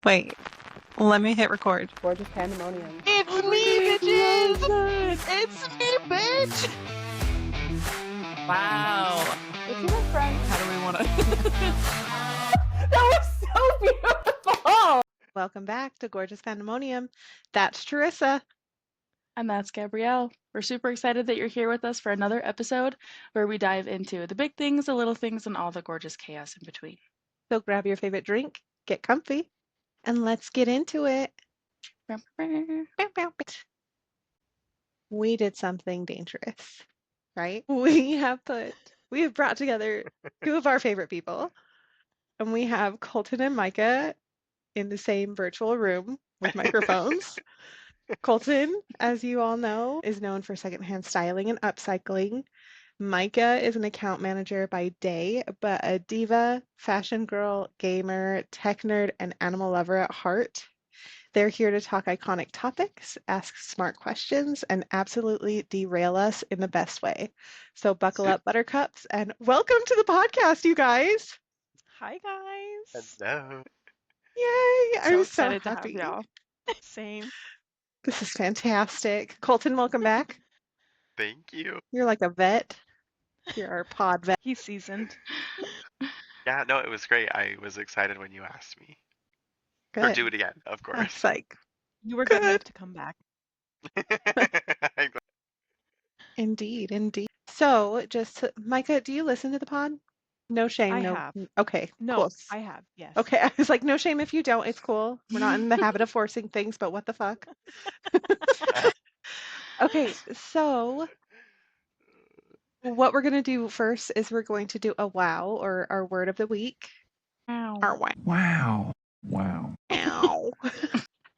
Wait, let me hit record. Gorgeous Pandemonium. It's Oh my me, God, I bitches! love that. It's me, bitch! Wow. Let's see my friend. How do we want to? That was so beautiful. Welcome back to Gorgeous Pandemonium. That's Charyssa. And that's Gabrielle. We're super excited that you're here with us for another episode where we dive into the big things, the little things, and all the gorgeous chaos in between. So grab your favorite drink, get comfy, and let's get into it. We did something dangerous, right? We have brought together two of our favorite people, and we have Colton and Micah in the same virtual room with microphones. Colton, as you all know, is known for secondhand styling and upcycling. Micah is an account manager by day, but a diva, fashion girl, gamer, tech nerd, and animal lover at heart. They're here to talk iconic topics, ask smart questions, and absolutely derail us in the best way. So buckle up, buttercups, and welcome to the podcast, you guys. Hi, guys. Hello. Yay! I'm so excited to have happy. y'all. Same. This is fantastic. Colton, welcome back. Thank you. You're like a vet. You're our pod vet. He's seasoned. Yeah, no, it was great. I was excited when you asked me. Or Good. do it again, of I'm course. like, You were good Good. enough to come back. indeed, indeed. So, Micah, do you listen to the pod? No shame, I no. have. Okay, No, cool. I have, yes. Okay, I was like, no shame if you don't. It's cool. We're not in the habit of forcing things, but what the fuck? Okay, so what we're going to do first is we're going to do a wow, or our word of the week. Our wow. Wow. Wow. Ow.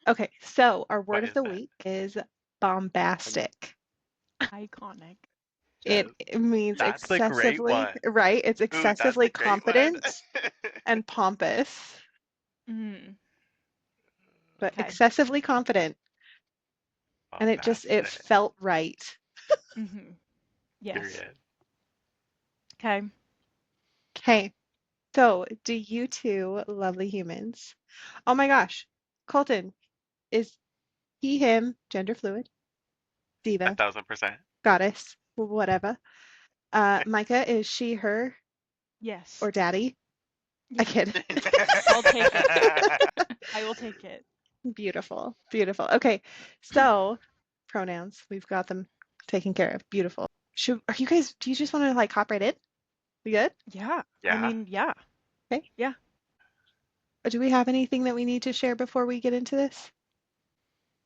Okay, so our word What of is the that? week is bombastic. Iconic. It means That's a great excessively, one. right? It's Ooh, that's a excessively great one. confident and pompous, Mm. but Okay. excessively confident. And it Bombastic. felt right. Mm-hmm. Yes. Period. Okay. Okay, so do you two lovely humans? Oh my gosh, Colton, is he, him, gender fluid, diva, 1000%. goddess, whatever. Micah, is she, her, Yes. or daddy? I Yeah. kid. I'll take it. I will take it. Beautiful, beautiful. Okay, so pronouns, we've got them taken care of. Beautiful. Do you just want to like hop right in? We good? Yeah. Yeah. I mean, yeah. Okay. Yeah. Do we have anything that we need to share before we get into this?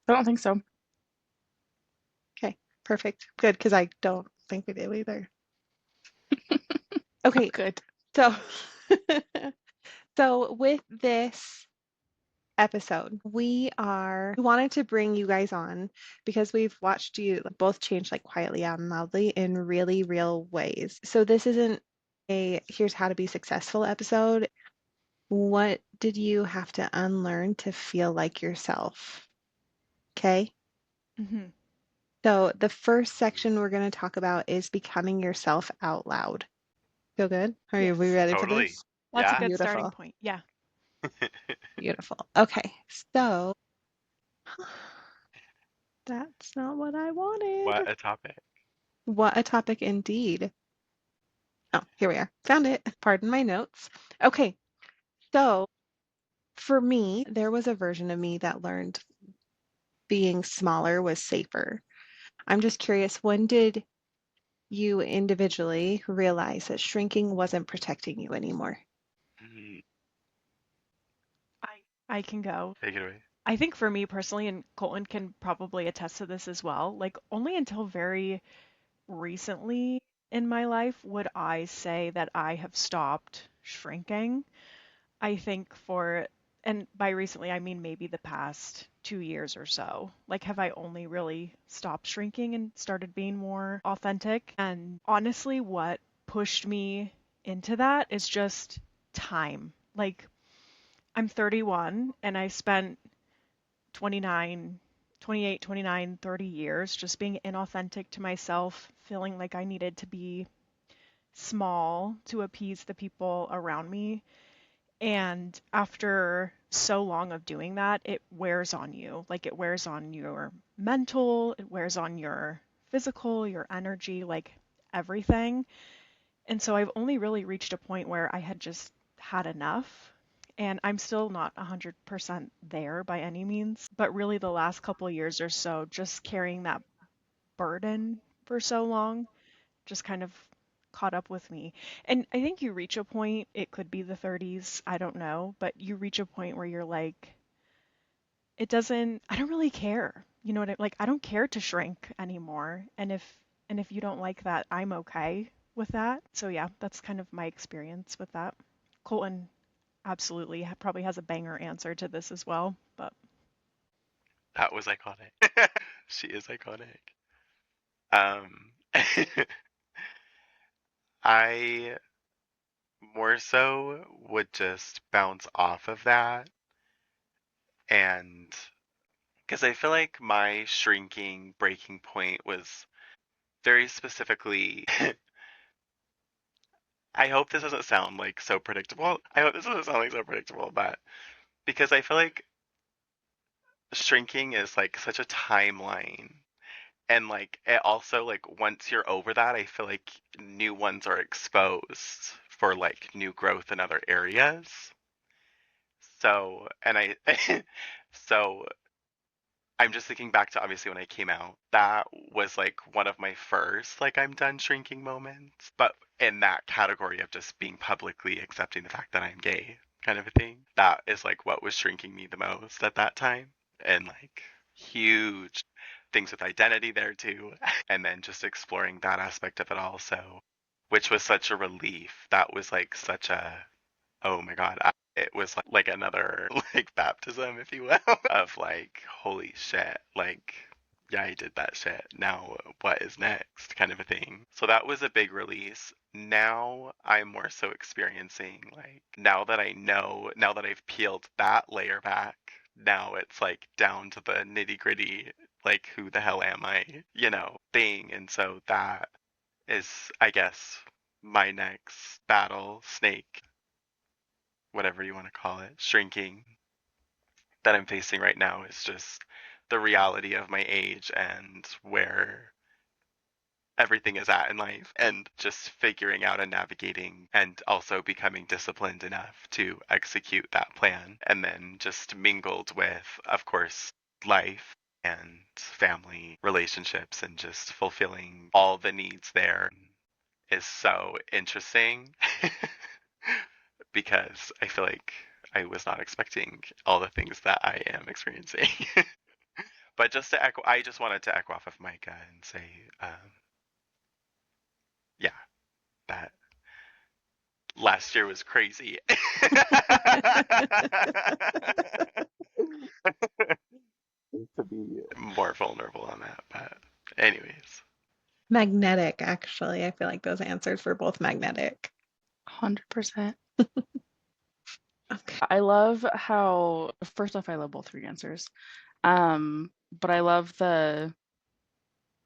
I don't think so. Okay, perfect. Good, because I don't think we do either. Okay, Good. so so with this episode, we wanted to bring you guys on because we've watched you both change like quietly out and loudly in really real ways. So this isn't a here's how to be successful episode. What did you have to unlearn to feel like yourself? Okay. Mm-hmm. So the first section we're going to talk about is becoming yourself out loud. Feel good? Are we Yes. ready for Totally. this? That's Yeah. a good starting Beautiful. point. Yeah. Beautiful. Okay, so that's not what I wanted. What a topic. What a topic indeed. Oh, here we are. Found it. Pardon my notes. Okay, so for me, there was a version of me that learned being smaller was safer. I'm just curious, when did you individually realize that shrinking wasn't protecting you anymore? I can go. Take it away. I think for me personally, and Colton can probably attest to this as well, like only until very recently in my life would I say that I have stopped shrinking. I think and by recently, I mean maybe the past 2 years or so. Like, have I only really stopped shrinking and started being more authentic? And honestly, what pushed me into that is just time. Like, I'm 31 and I spent 29, 28, 29, 30 years just being inauthentic to myself, feeling like I needed to be small to appease the people around me. And after so long of doing that, it wears on you. Like it wears on your mental, it wears on your physical, your energy, like everything. And so I've only really reached a point where I had just had enough. And I'm still not 100% there by any means, but really the last couple years or so, just carrying that burden for so long just kind of caught up with me. And I think you reach a point, it could be the 30s, I don't know, but you reach a point where you're like, I don't really care. You know what like I don't care to shrink anymore. And if you don't like that, I'm okay with that. So yeah, that's kind of my experience with that. Colton absolutely probably has a banger answer to this as well, but That was iconic. She is iconic. Um, I more so would just bounce off of that, and because I feel like my shrinking breaking point was very specifically. I hope this doesn't sound like so predictable. I hope this doesn't sound like so predictable, but because I feel like shrinking is like such a timeline. And like it also like once you're over that, I feel like new ones are exposed for like new growth in other areas. So, and I so I'm just thinking back to obviously when I came out, that was like one of my first like I'm done shrinking moments, but in that category of just being publicly accepting the fact that I'm gay kind of a thing. That is like what was shrinking me the most at that time. And like huge things with identity there too. And then just exploring that aspect of it also, which was such a relief. That was like such a oh my god, it was like another like baptism, if you will, of like holy shit, like yeah, I did that shit. Now what is next, kind of a thing. So that was a big release. Now I'm more so experiencing like now that I know, now that I've peeled that layer back. Now it's like down to the nitty gritty, like who the hell am I, thing. And so that is, I guess, my next battle, snake, whatever you want to call it, shrinking that I'm facing right now is just the reality of my age and where everything is at in life and just figuring out and navigating and also becoming disciplined enough to execute that plan and then just mingled with, of course, life and family relationships and just fulfilling all the needs there is so interesting because I feel like I was not expecting all the things that I am experiencing. But just to echo, I just wanted to echo off of Micah and say, yeah, that last year was crazy. To be more vulnerable on that, but anyways. Magnetic, actually. I feel like those answers were both magnetic. 100%. Okay. I love how, first off, I love both of your answers. But I love the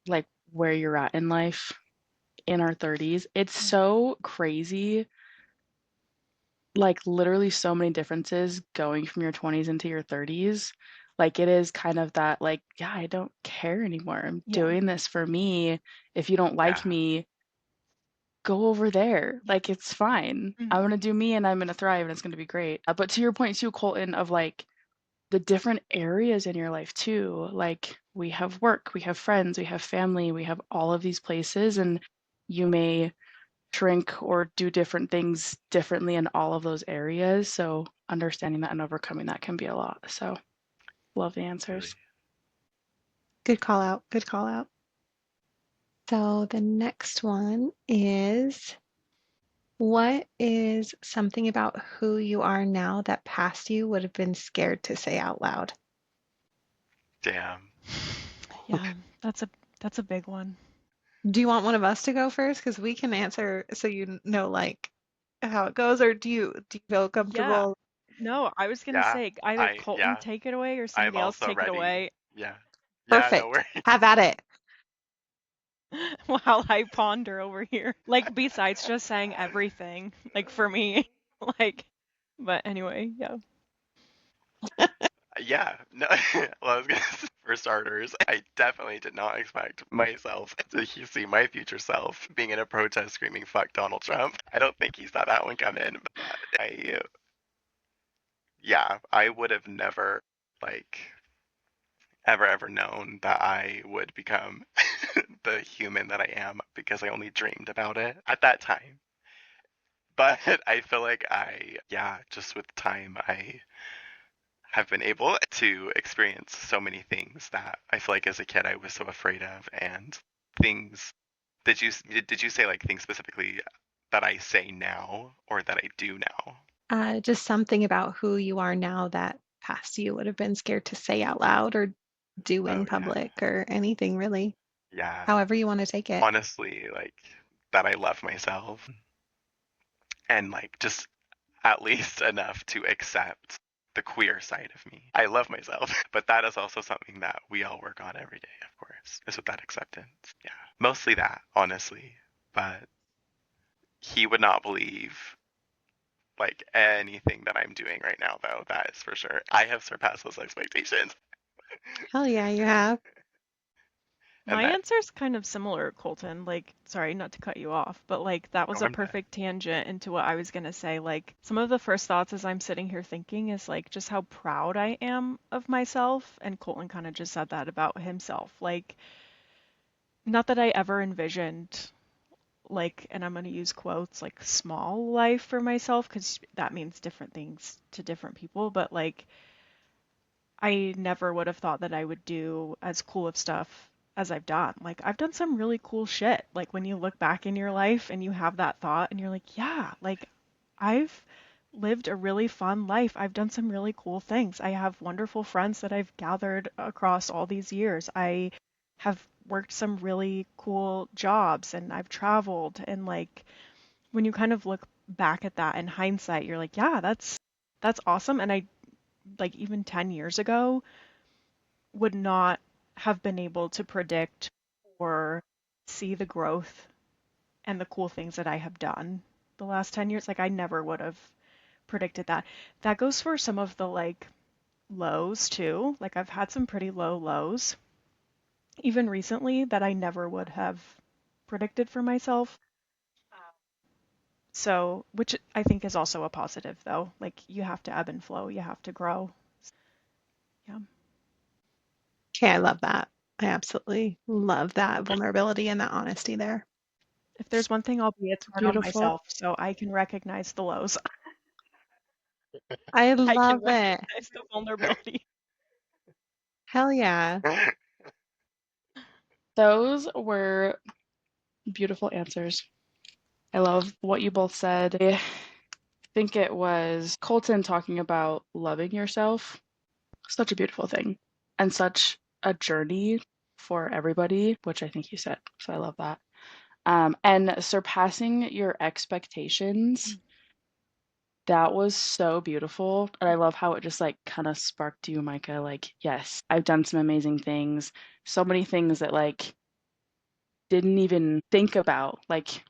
like where you're at in life in our 30s. It's so crazy. Like literally so many differences going from your 20s into your 30s. Like it is kind of that like, yeah, I don't care anymore. I'm yeah. doing this for me. If you don't like Yeah. me, go over there. Like it's fine. Mhm. I'm gonna do me and I'm gonna thrive and it's gonna be great. But to your point too, Colton, of like the different areas in your life too. Like we have work, we have friends, we have family, we have all of these places, and you may shrink or do different things differently in all of those areas. So understanding that and overcoming that can be a lot. So love the answers. Good call out. Good call out. So the next one is, what is something about who you are now that past you would have been scared to say out loud? Damn. Yeah, that's a big one. Do you want one of us to go first? Because we can answer so you know like how it goes, or do you feel Yeah. comfortable? No, I was gonna Yeah. say either Colton take it away or I'm somebody else also take it ready. away Yeah. Yeah, no Perfect. worries. Have at it. while I ponder over here. Like besides just saying everything, like for me, like, but anyway, yeah. Yeah, no, well, I was gonna say, for starters, I definitely did not expect myself to see my future self being in a protest screaming "fuck Donald Trump." I don't think he saw that one coming. But yeah, I would have never like ever known that I would become the human that I am because I only dreamed about it at that time. But I feel like yeah, just with time, I have been able to experience so many things that I feel like as a kid I was so afraid of, and things. Did you say like things specifically that I say now or that I do now? Just something about who you are now that past you would have been scared to say out loud or do in Oh yeah, public or anything really, yeah. however you want to take it. Honestly, like that I love myself and like just at least enough to accept the queer side of me. I love myself, but that is also something that we all work on every day, of course, is with that acceptance. Yeah, mostly that, honestly. But he would not believe like anything that I'm doing right now, though. That is for sure. I have surpassed those expectations, Hell yeah, you have. and My that. answer's kind of similar, Colton. Like, sorry, not to cut you off, but like that was Oh, a I'm done. perfect tangent into what I was gonna say. Like, some of the first thoughts as I'm sitting here thinking is like just how proud I am of myself, and Colton kind of just said that about himself. Like, not that I ever envisioned like, and I'm gonna use quotes, like small life for myself, because that means different things to different people, but like I never would have thought that I would do as cool of stuff as I've done. Like, I've done some really cool shit. Like, when you look back in your life and you have that thought and you're like, yeah, like, I've lived a really fun life. I've done some really cool things. I have wonderful friends that I've gathered across all these years. I have worked some really cool jobs and I've traveled. And, like, when you kind of look back at that in hindsight, you're like, yeah, that's awesome. And I, like, even 10 years ago, would not have been able to predict or see the growth and the cool things that I have done the last 10 years. Like, I never would have predicted that. That goes for some of the like lows too. Like, I've had some pretty low lows even recently that I never would have predicted for myself. So, which I think is also a positive though. Like, you have to ebb and flow, you have to grow. Yeah. Okay, I love that. I absolutely love that vulnerability and that honesty there. If there's one thing I'll be, it's hard on Beautiful. myself, so I can recognize the lows. I I can love it. recognize the vulnerability. Hell yeah. Those were beautiful answers. I love what you both said. I think it was Colton talking about loving yourself. Such a beautiful thing and such a journey for everybody, which I think you said. So I love that. And surpassing your expectations, that was so beautiful. And I love how it just like kind of sparked you, Micah. Like, yes, I've done some amazing things. So many things that like didn't even think about. Like,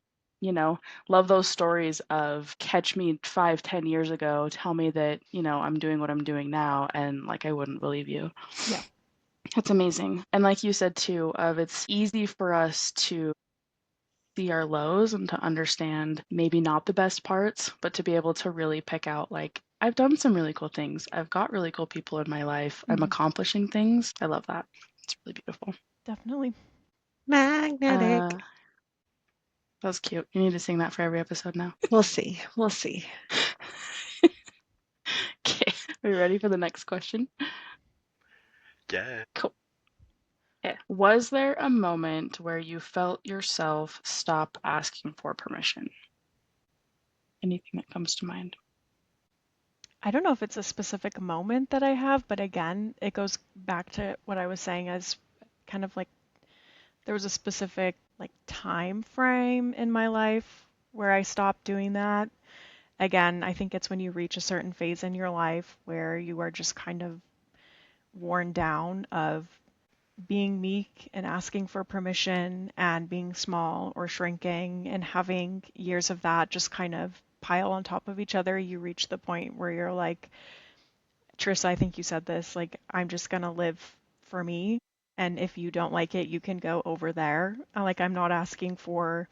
love those stories of catch me 5, 10 years ago, tell me that, I'm doing what I'm doing now, and like I wouldn't believe you. Yeah. That's amazing. And like you said too, of it's easy for us to see our lows and to understand maybe not the best parts, but to be able to really pick out like I've done some really cool things. I've got really cool people in my life. I'm accomplishing things. I love that. It's really beautiful. Definitely. Magnetic. That was cute. You need to sing that for every episode now. We'll see. We'll see. Okay. Are you ready for the next question? Yeah. Cool. Okay. Was there a moment where you felt yourself stop asking for permission? Anything that comes to mind? I don't know if it's a specific moment that I have, but again, it goes back to what I was saying as kind of like there was a specific like time frame in my life where I stopped doing that. Again, I think it's when you reach a certain phase in your life where you are just kind of worn down of being meek and asking for permission and being small or shrinking and having years of that just kind of pile on top of each other. You reach the point where you're like, Trissa, I think you said this, like, I'm just gonna live for me, and if you don't like it, you can go over there. Like, I'm not asking for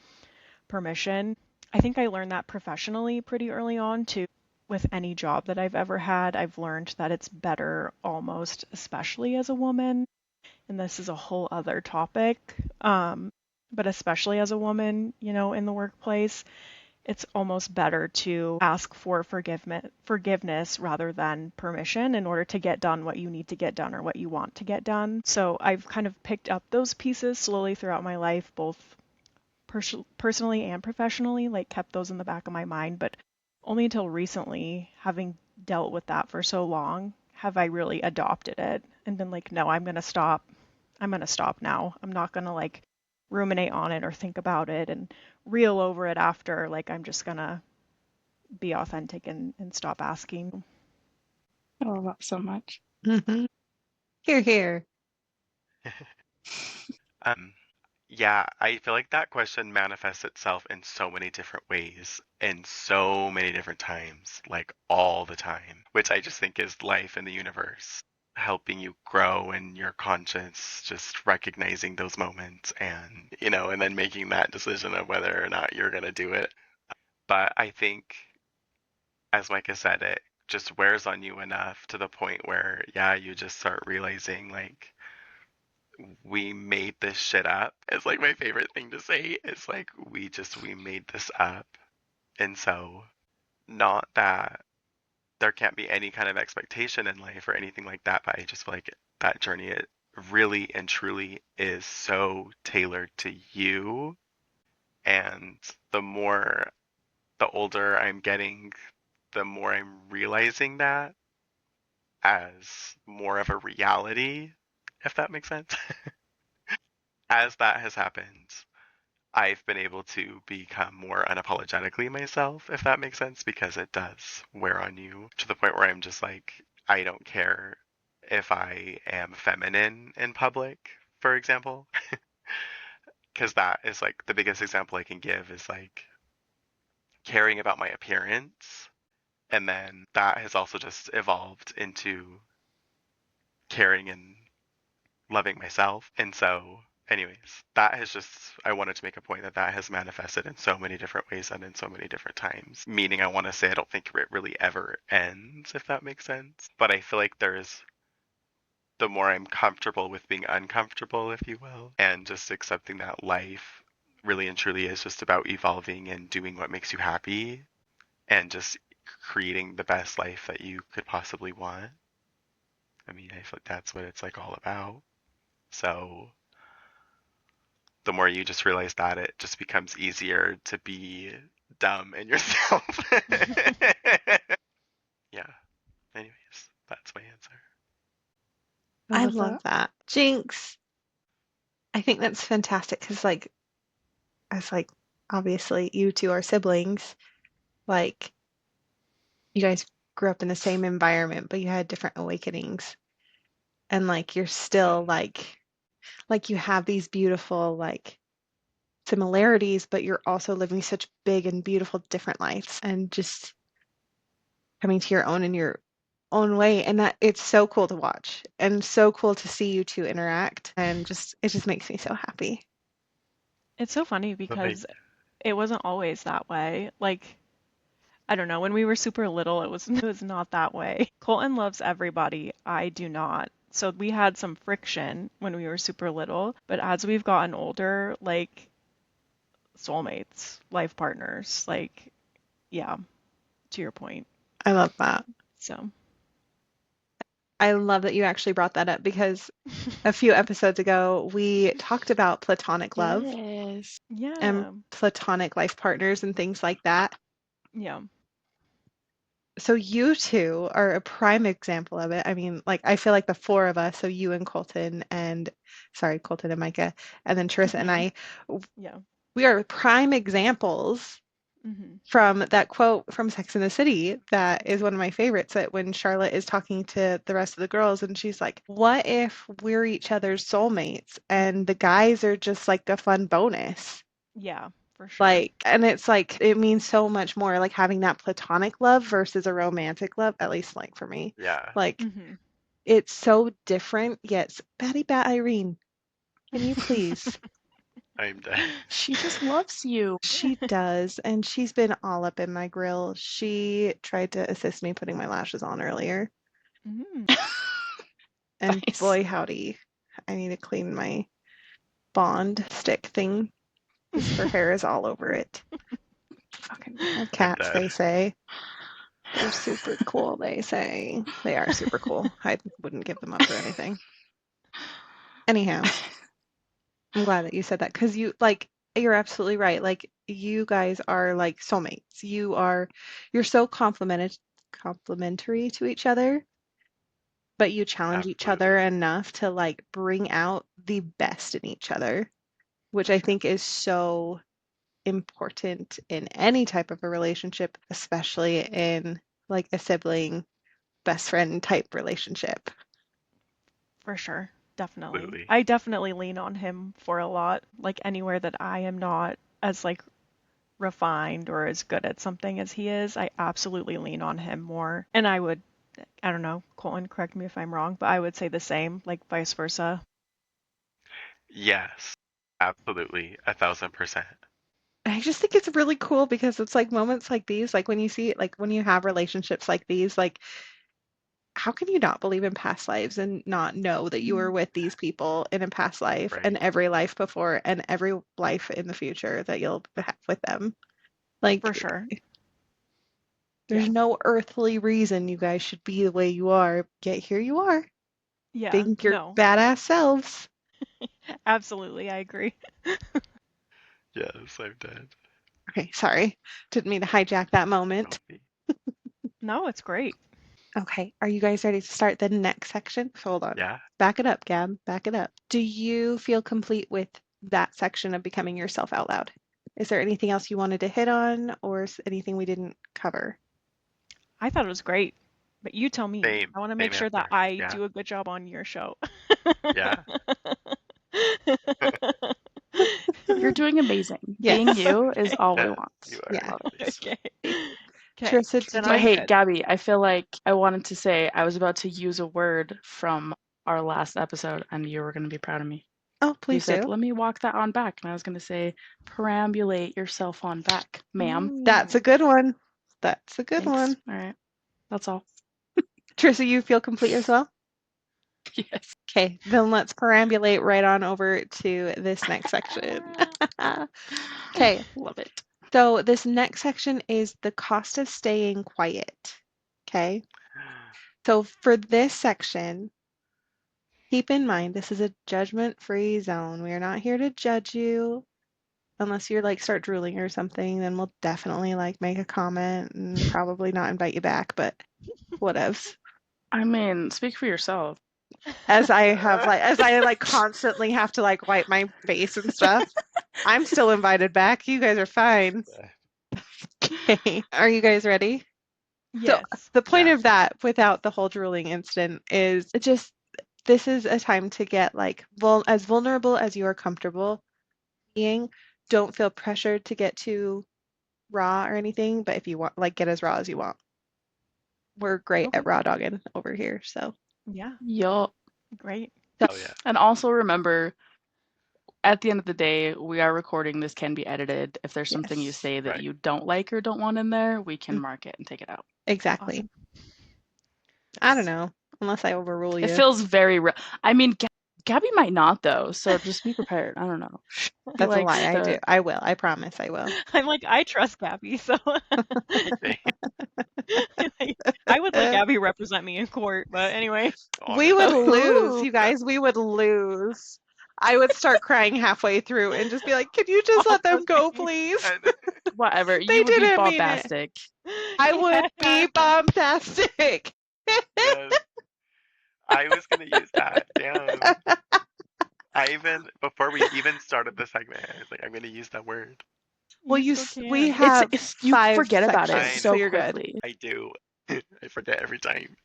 permission. I think I learned that professionally pretty early on too. With any job that I've ever had, I've learned that it's better almost, especially as a woman, and this is a whole other topic, but especially as a woman, in the workplace, it's almost better to ask for forgiveness rather than permission in order to get done what you need to get done or what you want to get done. So I've kind of picked up those pieces slowly throughout my life, both personally and professionally, like kept those in the back of my mind, but only until recently, having dealt with that for so long, have I really adopted it and been like, no, I'm going to stop. I'm going to stop now. I'm not going to like ruminate on it or think about it and reel over it after. Like, I'm just going to be authentic and stop asking. I love that so much. Mm-hmm. Here, here. Um, yeah, I feel like that question manifests itself in so many different ways, in so many different times, like all the time, which I just think is life in the universe, helping you grow in your conscience, just recognizing those moments and, and then making that decision of whether or not you're going to do it. But I think, as Micah said, it just wears on you enough to the point where, yeah, you just start realizing, like, we made this shit up. It's like my favorite thing to say. It's like we made this up. And so, not that there can't be any kind of expectation in life or anything like that, but I just feel like that journey, it really and truly is so tailored to you. And the older I'm getting, the more I'm realizing that as more of a reality, if that makes sense. As that has happened, I've been able to become more unapologetically myself, if that makes sense, because it does wear on you to the point where I'm just like, I don't care if I am feminine in public, for example, because that is like the biggest example I can give is like caring about my appearance. And then that has also just evolved into caring and loving myself. And so, anyways, that has just, I wanted to make a point that that has manifested in so many different ways and in so many different times. Meaning, I want to say I don't think it really ever ends, if that makes sense. But I feel like the more I'm comfortable with being uncomfortable, if you will, and just accepting that life really and truly is just about evolving and doing what makes you happy and just creating the best life that you could possibly want. I mean, I feel like that's what it's like all about. So the more you just realize that, it just becomes easier to be dumb in yourself. Yeah. Anyways, that's my answer. I love love that. Jinx, I think that's fantastic because, like, as like obviously you two are siblings, like you guys grew up in the same environment, but you had different awakenings, and like you're still like you have these beautiful like similarities, but you're also living such big and beautiful different lives and just coming to your own in your own way. And that it's so cool to watch and so cool to see you two interact. And just it just makes me so happy. It's so funny But like, because it wasn't always that way. Like, I don't know, when we were super little, it was not that way. Colton loves everybody. I do not. So we had some friction when we were super little, but as we've gotten older, like soulmates, life partners, like yeah, to your point. I love that. So I love that you actually brought that up because a few episodes ago we talked about platonic love Yes. and yeah. platonic life partners and things like that. Yeah. So you two are a prime example of it. I mean, like I feel like the four of us, so you and Colton and sorry, Colton and Micah, and then Charissa and I, Yeah. we are prime examples from that quote from Sex and the City that is one of my favorites, that when Charlotte is talking to the rest of the girls and she's like, what if we're each other's soulmates and the guys are just like a fun bonus? Yeah, For sure. Like, and it's like, it means so much more, like having that platonic love versus a romantic love, at least like for me. Yeah. Like, Mhm. it's so different, yet Batty Bat Irene, can you please? I'm dead. She just loves you. She does, and she's been all up in my grill. She tried to assist me putting my lashes on earlier, Mm. and Nice. boy howdy, I need to clean my Bond stick thing because her hair is all over it. Fucking cats, dead. they say. They're super cool, they say. They are super cool. I wouldn't give them up for anything. Anyhow, I'm glad that you said that because you're absolutely right. Like you guys are like soulmates. You're so complimentary to each other, but you challenge each other Absolutely. enough to like bring out the best in each other, which I think is so important in any type of a relationship, especially in like a sibling best friend type relationship. For sure. Definitely. Absolutely. I definitely lean on him for a lot. Like anywhere that I am not as like refined or as good at something as he is, I absolutely lean on him more. And I don't know, Colton, correct me if I'm wrong, but I would say the same, like vice versa. Yes. Absolutely. 1,000%. I just think it's really cool because it's like moments like these, like when you see it, like when you have relationships like these, like how can you not believe in past lives and not know that you were with these people in a past life and Right. every life before and every life in the future that you'll have with them? Like, For sure. there's Yeah. no earthly reason you guys should be the way you are, yet here you are, Yeah. being your No. badass selves. Absolutely, I agree. Yes, I'm dead. Okay, sorry. Didn't mean to hijack that moment. Healthy. No, it's great. Okay, are you guys ready to start the next section? Hold on. Yeah. Back it up, Gab. Back it up. Do you feel complete with that section of becoming yourself out loud? Is there anything else you wanted to hit on or anything we didn't cover? I thought it was great, but you tell me. Same. I want to make Same sure that answer. I Yeah. do a good job on your show. Yeah. You're doing amazing. Yes. Being you is Okay. all we Yes, want. you are. Yeah. Love it. Okay. Okay. Charyssa, Then did But I'm hey, good. Gabby, I feel like I wanted to say I was about to use a word from our last episode and you were going to be proud of me. Oh, You please said, do. let me walk that on back. And I was going to say, perambulate yourself on back, ma'am. That's a good one. That's a good Thanks. one. All right. That's all. Trissa, you feel complete as well? Yes. Okay, then let's perambulate right on over to this next section. Okay, Love it. so this next section is the cost of staying quiet. Okay, so for this section, keep in mind this is a judgment-free zone. We are not here to judge you unless you're like start drooling or something, then we'll definitely like make a comment and probably not invite you back, but whatevs. I mean, speak for yourself. As I like constantly have to like wipe my face and stuff. I'm still invited back. You guys are fine. Okay. Are you guys ready? So Yes. the point Yeah. of that, without the whole drooling incident, is just this is a time to get like as vulnerable as you are comfortable being. Don't feel pressured to get too raw or anything, but if you want, like, get as raw as you want. We're great Okay. at raw dogging over here, so. Yeah. Yup. Great. Oh yeah. And also remember, at the end of the day, we are recording. This can be edited. If there's something you Yes. say that Right. you don't like or don't want in there, we can Mm. mark it and take it out. Exactly. Awesome. I don't know, unless I overrule It you. feels very real. I mean, Gabby might not though, so just be prepared. I don't know. That's a Likes lie. I to- do. I will. I promise I will. I'm like, I trust Gabby, so Okay. I would let Gabby represent me in court, but anyway. We would Honestly. lose, you guys. We would lose. I would start crying halfway through and just be like, "Can you just let them go, please?" And- Whatever. They You would be didn't mean it. bombastic. I would be bombastic. yes. I was gonna use that. Damn. I even before we even started the segment, I was like, I'm gonna use that word. Well, we can. have You 5 forget about it sections, I so so you're good. quickly. I do. I forget every time.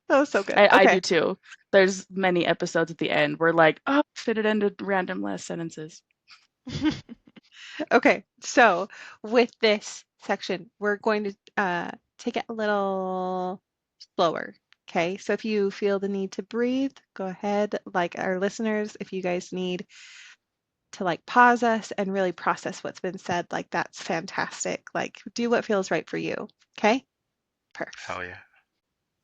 That was so good. I Okay. do too. There's many episodes at the end where like, oh, fit it into random last sentences. Okay, so with this section, we're going to take it a little slower. Okay, so if you feel the need to breathe, go ahead. Like our listeners, if you guys need to like pause us and really process what's been said, like that's fantastic. Like do what feels right for you. Okay, Hell perfect. yeah.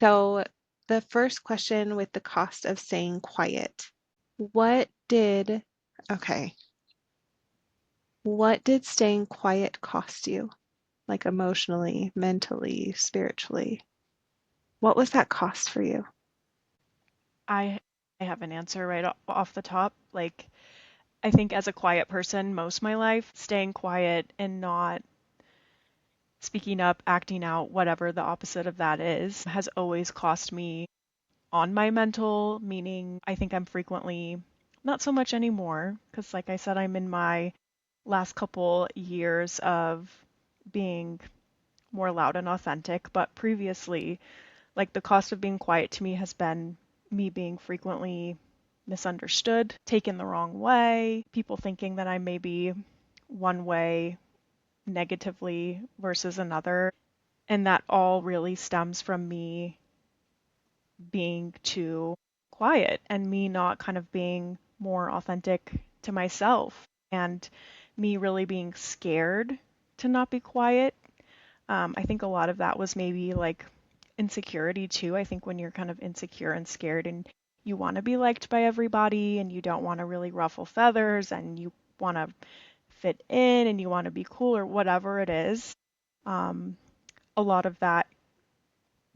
So the first question with the cost of staying quiet. What did, okay, what did staying quiet cost you? Like emotionally, mentally, spiritually? What was that cost for you? I I have an answer right off the top. Like, I think as a quiet person most of my life, staying quiet and not speaking up, acting out, whatever the opposite of that is, has always cost me on my mental, meaning I think I'm frequently, not so much anymore, because like I said, I'm in my last couple years of being more loud and authentic, but previously, like the cost of being quiet to me has been me being frequently misunderstood, taken the wrong way, people thinking that I may be one way negatively versus another. And that all really stems from me being too quiet and me not kind of being more authentic to myself and me really being scared to not be quiet. I think a lot of that was maybe like insecurity too. I think when you're kind of insecure and scared and you want to be liked by everybody and you don't want to really ruffle feathers and you want to fit in and you want to be cool or whatever it is, um, a lot of that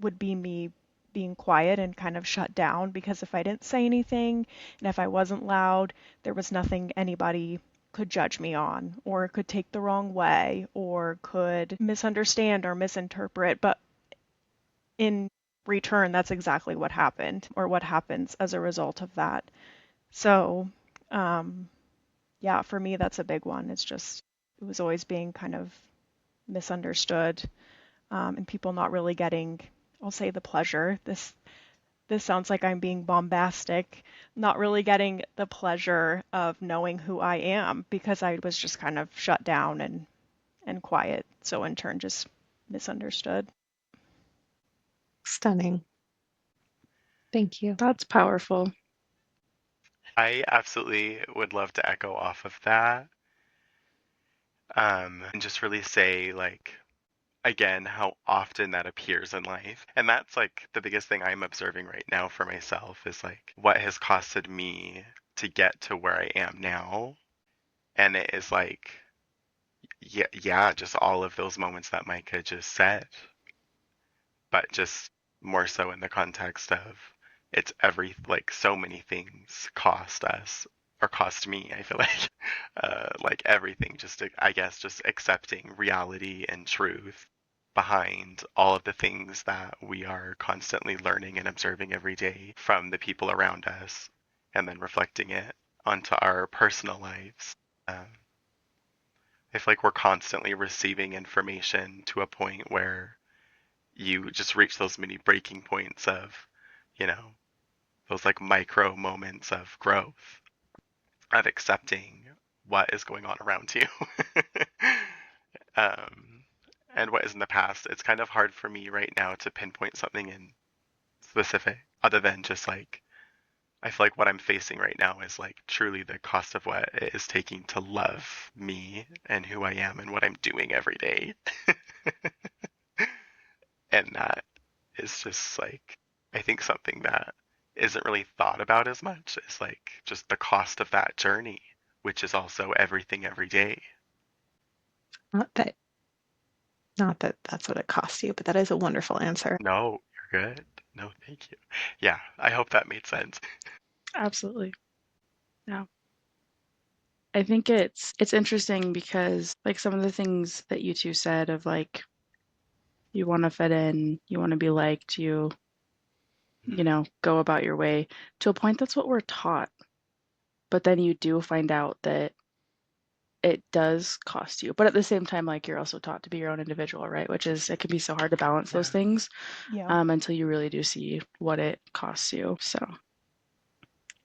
would be me being quiet and kind of shut down because if I didn't say anything and if I wasn't loud, there was nothing anybody could judge me on or could take the wrong way or could misunderstand or misinterpret. But in return, that's exactly what happened or what happens as a result of that. So, um, yeah, for me, that's a big one. It's just, it was always being kind of misunderstood and people not really getting, I'll say, the pleasure. This sounds like I'm being bombastic, not really getting the pleasure of knowing who I am because I was just kind of shut down and quiet. So in turn, just misunderstood. Stunning. Thank you. That's powerful. I absolutely would love to echo off of that. And just really say, like, again, how often that appears in life. And that's like the biggest thing I'm observing right now for myself is like what has costed me to get to where I am now. And it is like, yeah, just all of those moments that Micah just said, but just more so in the context of it's like so many things cost us or cost me, I feel like everything, just I guess just accepting reality and truth behind all of the things that we are constantly learning and observing every day from the people around us and then reflecting it onto our personal lives. Um, I feel like we're constantly receiving information to a point where you just reach those many breaking points of, you know, those like micro moments of growth, of accepting what is going on around you. um, and what is in the past. It's kind of hard for me right now to pinpoint something in specific, other than just like, I feel like what I'm facing right now is like truly the cost of what it is taking to love me and who I am and what I'm doing every day. And that is just like, I think something that isn't really thought about as much is like just the cost of that journey, which is also everything every day. Not that, not that that's what it costs you, but that is a wonderful answer. No, you're good. No, thank you. Yeah, I hope that made sense. Absolutely. Yeah. I think it's interesting because like some of the things that you two said of like you want to fit in, you want to be liked, you know, go about your way. To a point, that's what we're taught. But then you do find out that it does cost you. But at the same time, like you're also taught to be your own individual, right? Which is, it can be so hard to balance those Yeah. things Yeah. until you really do see what it costs you. So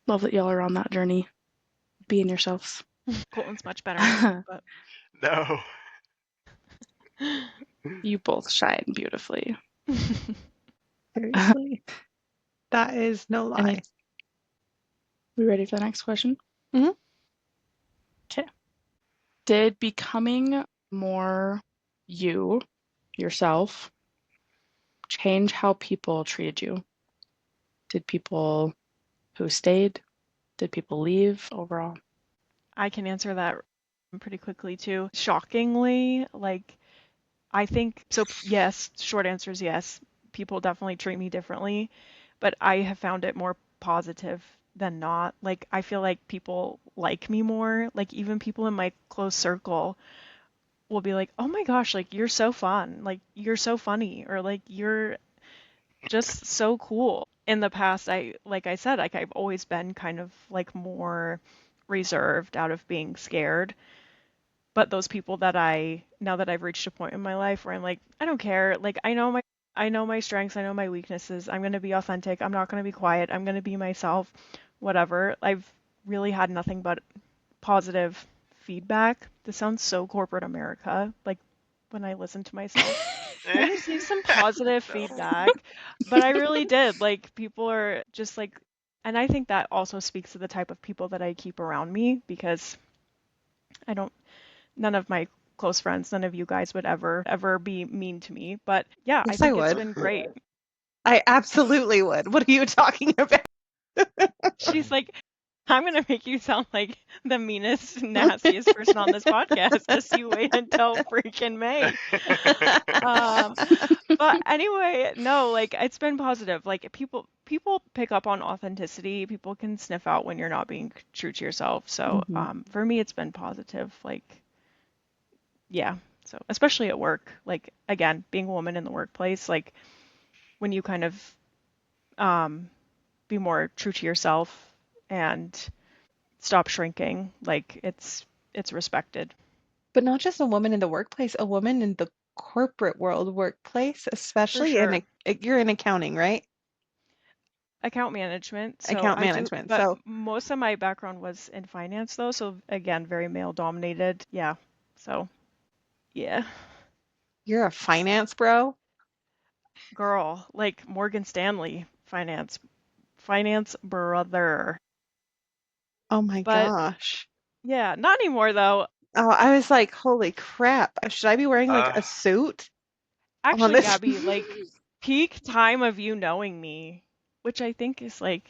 love that y'all are on that journey, being yourselves. Colton's much better at it, but No. You both shine beautifully. Seriously. That is no lie. Any, we ready for the next question? Mhm. Okay. Did becoming more you, yourself, change how people treated you? Did people who stayed? Did people leave overall? I can answer that pretty quickly too. Shockingly, like I think so. Yes, short answer is yes. People definitely treat me differently, but I have found it more positive than not. Like I feel like people like me more. Like even people in my close circle will be like, "Oh my gosh, like you're so fun. Like you're so funny," or like you're just so cool. In the past, like I said, like I've always been kind of like more reserved out of being scared. But those people that now that I've reached a point in my life where I'm like, I don't care. Like I know my strengths, I know my weaknesses. I'm going to be authentic. I'm not going to be quiet. I'm going to be myself. Whatever. I've really had nothing but positive feedback. This sounds so corporate America. Like when I listen to myself. I just need some positive No. feedback. But I really did. Like people are just like, and I think that also speaks to the type of people that I keep around me because I don't none of my close friends, none of you guys would ever be mean to me. But yeah, I Yes, I think it's would. been great. I absolutely would. What are you talking about? She's like, I'm gonna make you sound like the meanest, nastiest person on this podcast. Just you wait until freaking May. But anyway, no, like it's been positive. Like people pick up on authenticity. People can sniff out when you're not being true to yourself. So for me, it's been positive. Like yeah. So especially at work, like again, being a woman in the workplace, like when you kind of be more true to yourself and stop shrinking, like it's respected. But not just a woman in the workplace, a woman in the corporate world workplace, For especially sure. you're in accounting, right? Account management. So Account I do, management. but So most of my background was in finance though, so again, very male dominated. Yeah. So, yeah. you're a finance bro? Girl, like Morgan Stanley finance brother. Oh my But gosh. yeah, not anymore though. Oh, I was like, holy crap. Should I be wearing like uh, a suit on Actually, this? Gabby, like peak time of you knowing me, which I think is like,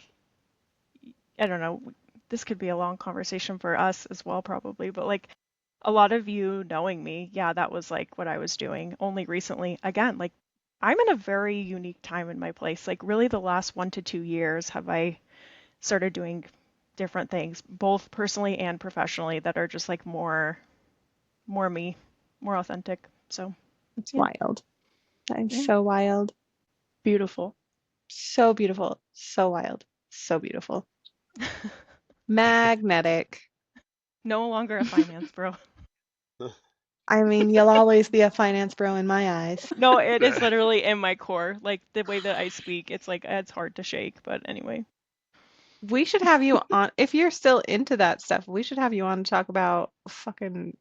I don't know, this could be a long conversation for us as well, probably, but like a lot of you knowing me, yeah, that was like what I was doing only recently. Again, like I'm in a very unique time in my place. Like really the last 1 to 2 years have I started doing different things, both personally and professionally, that are just like more me, more authentic. So, It's yeah. wild. That is Yeah. so wild. Beautiful. So beautiful. So wild. So beautiful. Magnetic. No longer a finance bro. I mean, you'll always be a finance bro in my eyes. No, it is literally in my core. Like the way that I speak, it's like it's hard to shake, but anyway. We should have you on, if you're still into that stuff, we should have you on to talk about fucking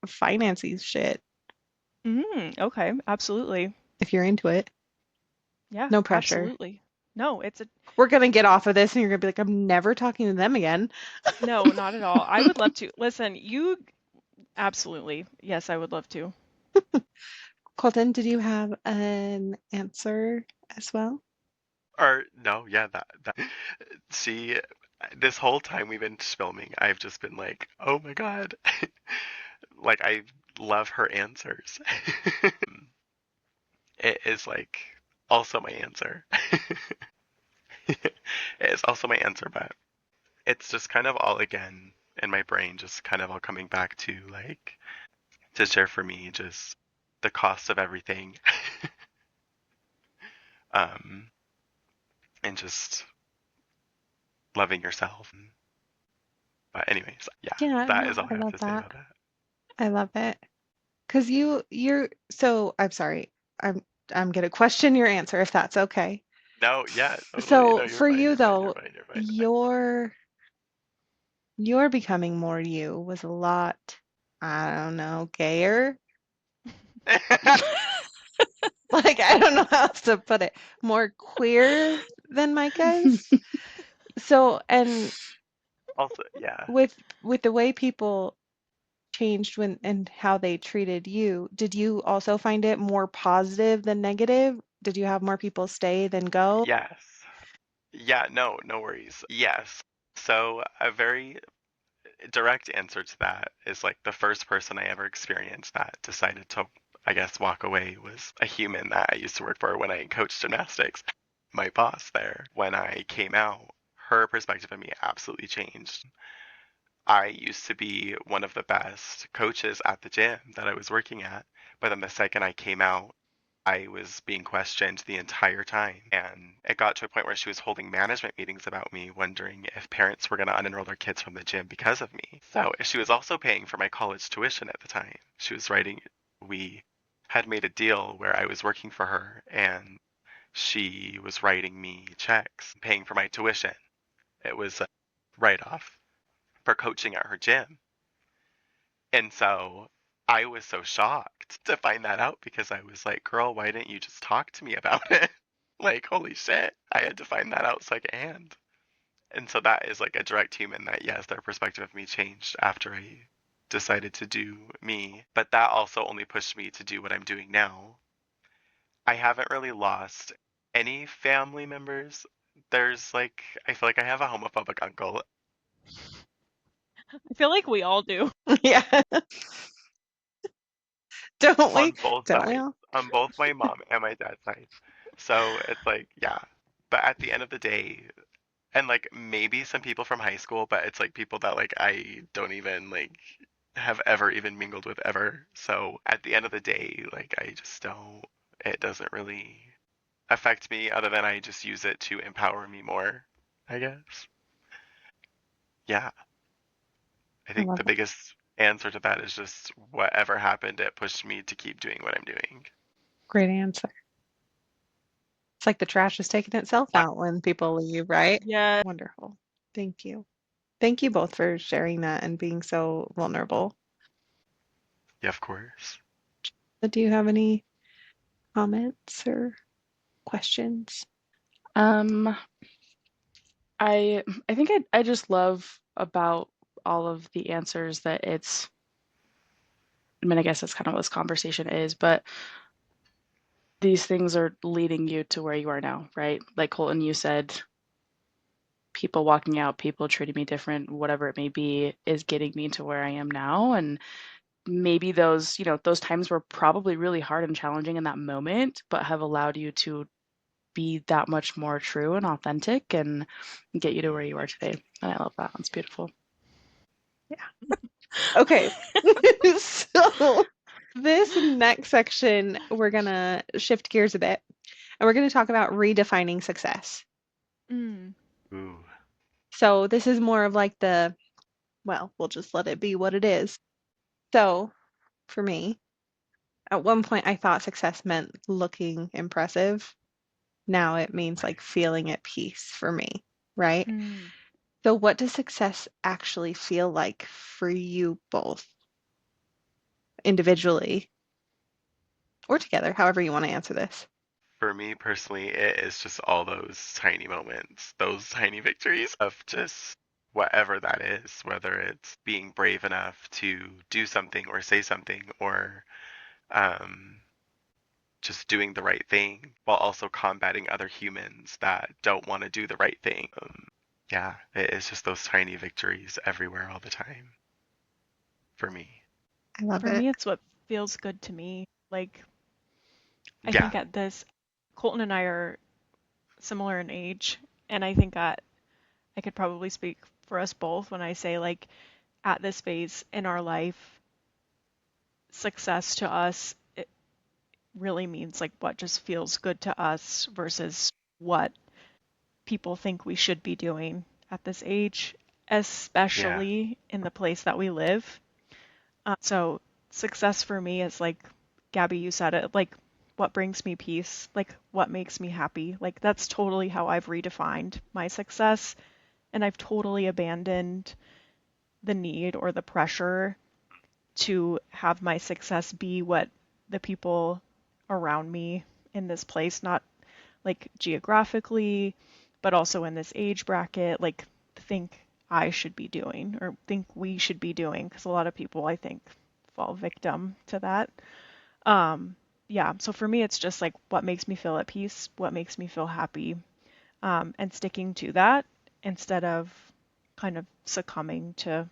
financy shit Okay, absolutely. if you're into it. Yeah, No pressure. absolutely. No, it's a We're gonna get off of this and you're gonna be like, I'm never talking to them again. no, not at all. I would love to. Listen, you absolutely. Yes, I would love to. Colton, did you have an answer as well? or no, yeah, that. See, this whole time we've been filming, I've just been like, oh my god, like I love her answers. It is like also my answer. It is also my answer, but it's just kind of all again in my brain, just kind of all coming back to like to share for me just the cost of everything. um, and just loving yourself. But anyways, yeah, Yeah, that no, is all I I have love to say that. about that. I love it. Because you're so I'm sorry. I'm gonna question your answer if that's okay. No, yeah, totally. No, So you're for fine. you You're fine. You're though, fine. You're fine. your becoming more you was a lot I don't know, gayer? Like, I don't know how else to put it. More queer than Micah's. So, and Also, yeah. with the way people changed when and how they treated you, did you also find it more positive than negative? Did you have more people stay than go? Yes. Yeah, no worries. Yes. So a very direct answer to that is like the first person I ever experienced that decided to, I guess, walk away was a human that I used to work for when I coached gymnastics. My boss there, when I came out, her perspective of me absolutely changed. I used to be one of the best coaches at the gym that I was working at, but then the second I came out, I was being questioned the entire time. And it got to a point where she was holding management meetings about me, wondering if parents were going to unenroll their kids from the gym because of me. So she was also paying for my college tuition at the time. She was writing, we had made a deal where I was working for her and she was writing me checks, paying for my tuition. It was a write off for coaching at her gym. And so I was so shocked to find that out because I was like, girl, why didn't you just talk to me about it? Like, holy shit. I had to find that out secondhand. And so that is like a direct human that, yes, their perspective of me changed after I decided to do me. But that also only pushed me to do what I'm doing now. I haven't really lost any family members. There's like, I feel like I have a homophobic uncle I feel like we all do. Yeah. Don't we? on both Don't we sides, all? on both my mom and my dad's sides. So it's like, yeah. But at the end of the day, and like maybe some people from high school, but it's like people that like I don't even like have ever even mingled with ever. So at the end of the day, like I just don't, it doesn't really affect me other than I just use it to empower me more, I guess. Yeah. I I think love the it. biggest answer to that is just whatever happened, it pushed me to keep doing what I'm doing. Great answer. It's like the trash is taking itself out when people leave, right? Yeah. Wonderful. Thank you. Thank you both for sharing that and being so vulnerable. Yeah, of course. Do you have any comments or questions? I I think I just love about all of the answers that it's, I mean, I guess that's kind of what this conversation is, but these things are leading you to where you are now, right? Like Colton, you said, people walking out, people treating me different, whatever it may be, is getting me to where I am now. And maybe those, those times were probably really hard and challenging in that moment, but have allowed you to be that much more true and authentic and get you to where you are today. And I love that. It's beautiful. Yeah. Okay. So this next section, we're gonna shift gears a bit and we're gonna talk about redefining success. Mm. Ooh. So this is more of like well, we'll just let it be what it is. So for me, at one point I thought success meant looking impressive. Now it means Right. like feeling at peace for me, right? Mm. So what does success actually feel like for you both individually or together, however you want to answer this? For me personally, it is just all those tiny moments, those tiny victories of just whatever that is, whether it's being brave enough to do something or say something or um, just doing the right thing while also combating other humans that don't want to do the right thing. Yeah, it is just those tiny victories everywhere all the time for me. I love For it. me, it's what feels good to me. Like, I Yeah, think at this, Colton and I are similar in age, and I think that I could probably speak for us both when I say, like, at this phase in our life, success to us, it really means like what just feels good to us versus what people think we should be doing at this age, yeah, especially in the place that we live. So success for me is like, Gabby, you said it, like what brings me peace, like what makes me happy. Like that's totally how I've redefined my success. And I've totally abandoned the need or the pressure to have my success be what the people around me in this place, not like geographically, but also in this age bracket, like think I should be doing or think we should be doing, because a lot of people I think fall victim to that. Yeah, so for me, it's just like what makes me feel at peace, what makes me feel happy, and sticking to that instead of kind of succumbing to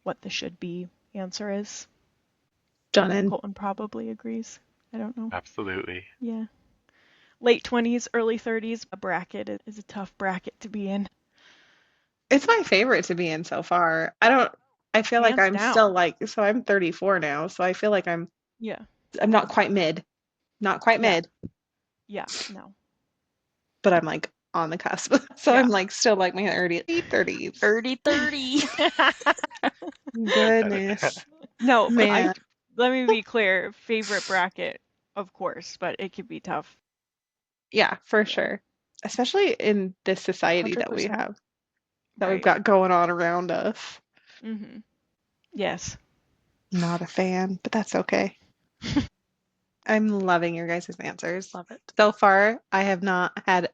what the should be answer is. Done. Colton probably agrees. I don't know. Absolutely. Yeah. Late 20s, early 30s, a bracket is a tough bracket to be in. It's my favorite to be in so far. I feel like Hands I'm still down. like, so I'm 34 now, so I feel like Yeah. I'm not quite mid. Not quite Yeah. mid, Yeah. No. but I'm like on the cusp. So Yeah. I'm like still like my early 30s. 30-30. Goodness. No, Man. let me be clear. Favorite bracket, of course, but it could be tough. Yeah, for Yeah. sure. Especially in this society that we 100%. have, that we've Right. got going on around us. Mm-hmm. Yes. Not a fan, but that's okay. I'm loving your guys' answers. Love it. So far, I have not had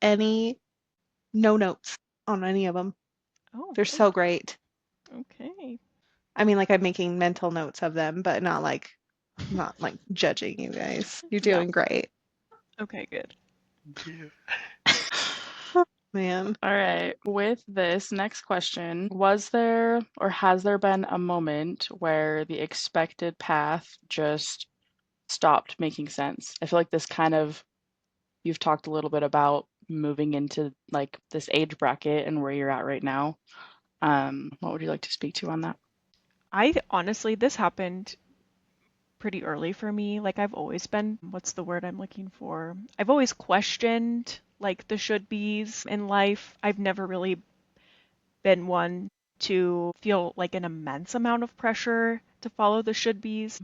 any no notes on any of them. Oh, They're so great. okay. I mean, like I'm making mental notes of them, but not like judging you guys. You're No. doing great. Okay, good. Thank you. Man. All right. With this next question, was there or has there been a moment where the expected path just stopped making sense? I feel like this kind of, you've talked a little bit about moving into like this age bracket and where you're at right now. What would you like to speak to on that? Honestly, this happened pretty early for me. Like I've always been, what's the word I'm looking for? I've always questioned like the should be's in life. I've never really been one to feel like an immense amount of pressure to follow the should be's.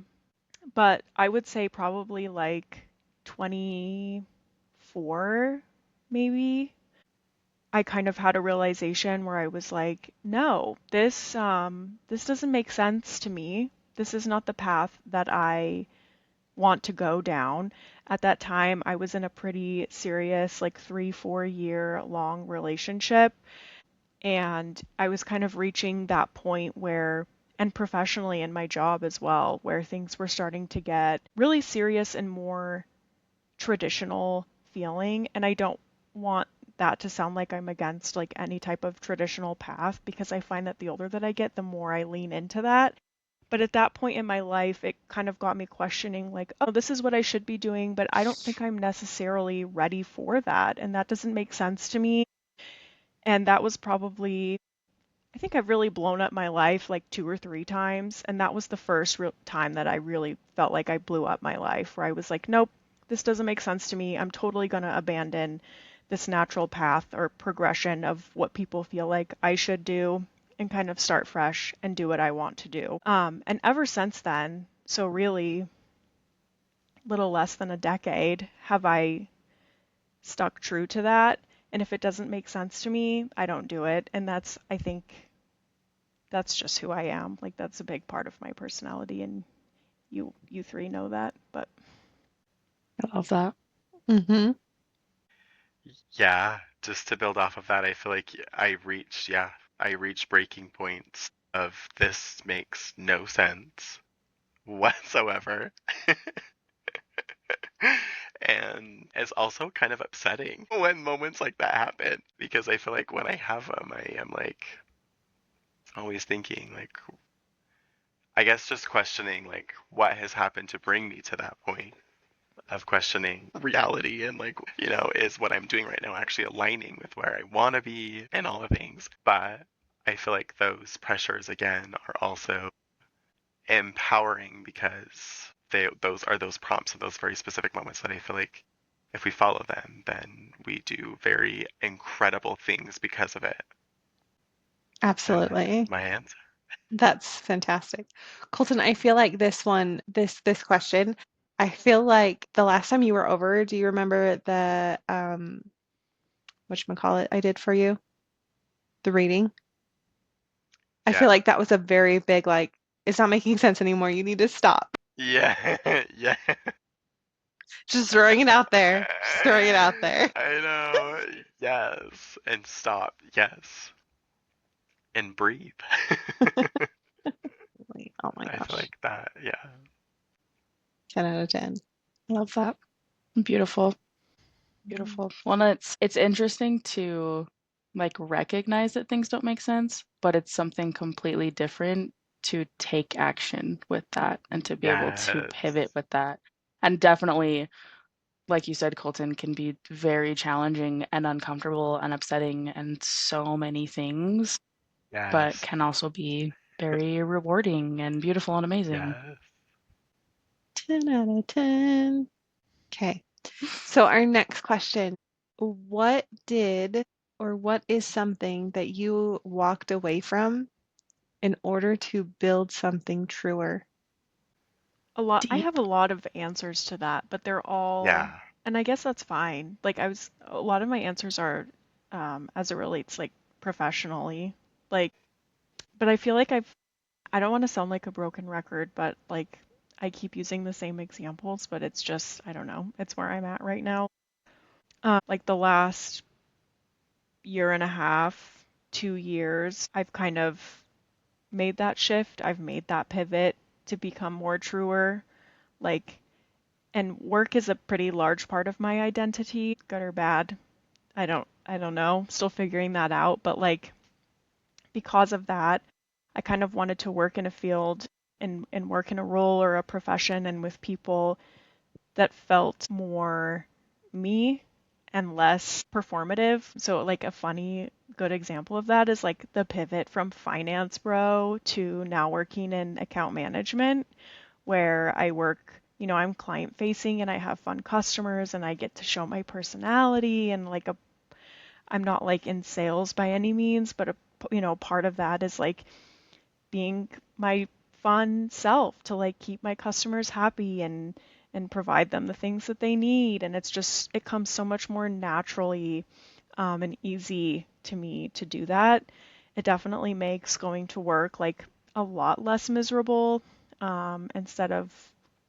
But I would say probably like 24, maybe. I kind of had a realization where I was like, no, this doesn't make sense to me. This is not the path that I want to go down. At that time, I was in a pretty serious, like 3, 4 year long relationship. And I was kind of reaching that point where, and professionally in my job as well, where things were starting to get really serious and more traditional feeling. And I don't want that to sound like I'm against like any type of traditional path, because I find that the older that I get, the more I lean into that. But at that point in my life, it kind of got me questioning, like, oh, this is what I should be doing, but I don't think I'm necessarily ready for that. And that doesn't make sense to me. And that was probably, I think I've really blown up my life like 2 or 3 times. And that was the first real time that I really felt like I blew up my life, where I was like, nope, this doesn't make sense to me. I'm totally going to abandon this natural path or progression of what people feel like I should do and kind of start fresh and do what I want to do. And ever since then, so really little less than a decade, have I stuck true to that. And if it doesn't make sense to me, I don't do it. And that's, I think, that's just who I am. Like that's a big part of my personality, and you three know that. But I love that. Mm-hmm. Yeah, just to build off of that, I feel like I reached breaking points of this makes no sense whatsoever. And it's also kind of upsetting when moments like that happen, because I feel like when I have them, I am like always thinking like, I guess just questioning like what has happened to bring me to that point of questioning reality, and like, is what I'm doing right now actually aligning with where I want to be and all the things. But I feel like those pressures again are also empowering, because those are those prompts and those very specific moments that I feel like if we follow them, then we do very incredible things because of it. And Absolutely. that's my answer. That's fantastic. Colton, I feel like this question, I feel like the last time you were over, do you remember the whatchamacallit I did for you? The reading? I feel Yeah. like that was a very big, like, it's not making sense anymore. You need to stop. Yeah. Yeah. Just throwing it out there. Just throwing it out there. I know. Yes. And stop. Yes. And breathe. Wait, oh my I feel gosh. like that. Yeah. 10 out of 10. Love that. Beautiful. Beautiful. Well, no, it's interesting to like recognize that things don't make sense, but it's something completely different to take action with that and to be able to Yes. pivot with that. And definitely, like you said, Colton, can be very challenging and uncomfortable and upsetting and so many things, but Yes. can also be very rewarding and beautiful and amazing. Yes. 10 out of 10. Okay. So our next question, what did or what is something that you walked away from in order to build something truer? I Deep. have a lot of answers to that, but they're all, Yeah. and I guess that's fine. Like a lot of my answers are, as it relates like professionally, like, but I feel like I don't want to sound like a broken record, but like I keep using the same examples, but it's just, I don't know, it's where I'm at right now. Like the last year and a half, 2 years, I've kind of made that shift. I've made that pivot to become more truer. Like, and work is a pretty large part of my identity, good or bad. I don't know. Still figuring that out, but like because of that, I kind of wanted to work in a field and work in a role or a profession and with people that felt more me and less performative. So like a funny good example of that is like the pivot from finance bro to now working in account management where I work, I'm client facing and I have fun customers and I get to show my personality and like I'm not like in sales by any means, but part of that is like being my fun self to like keep my customers happy and provide them the things that they need. And it comes so much more naturally and easy to me to do that. It definitely makes going to work like a lot less miserable instead of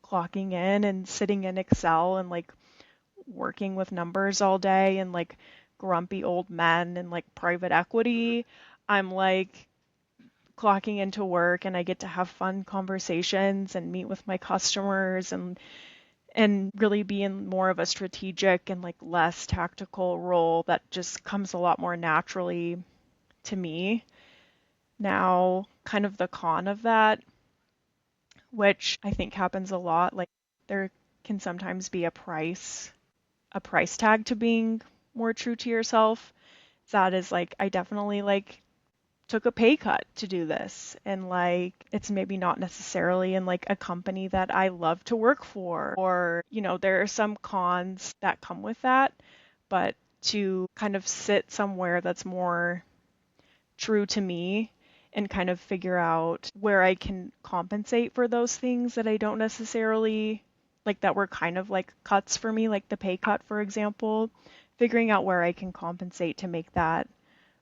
clocking in and sitting in Excel and like working with numbers all day and like grumpy old men and like private equity. I'm like clocking into work and I get to have fun conversations and meet with my customers and really be in more of a strategic and like less tactical role that just comes a lot more naturally to me. Now, kind of the con of that, which I think happens a lot, like there can sometimes be a price tag to being more true to yourself. That is like I definitely like took a pay cut to do this and like it's maybe not necessarily in like a company that I love to work for or there are some cons that come with that, but to kind of sit somewhere that's more true to me and kind of figure out where I can compensate for those things that I don't necessarily like that were kind of like cuts for me, like the pay cut, for example, figuring out where I can compensate to make that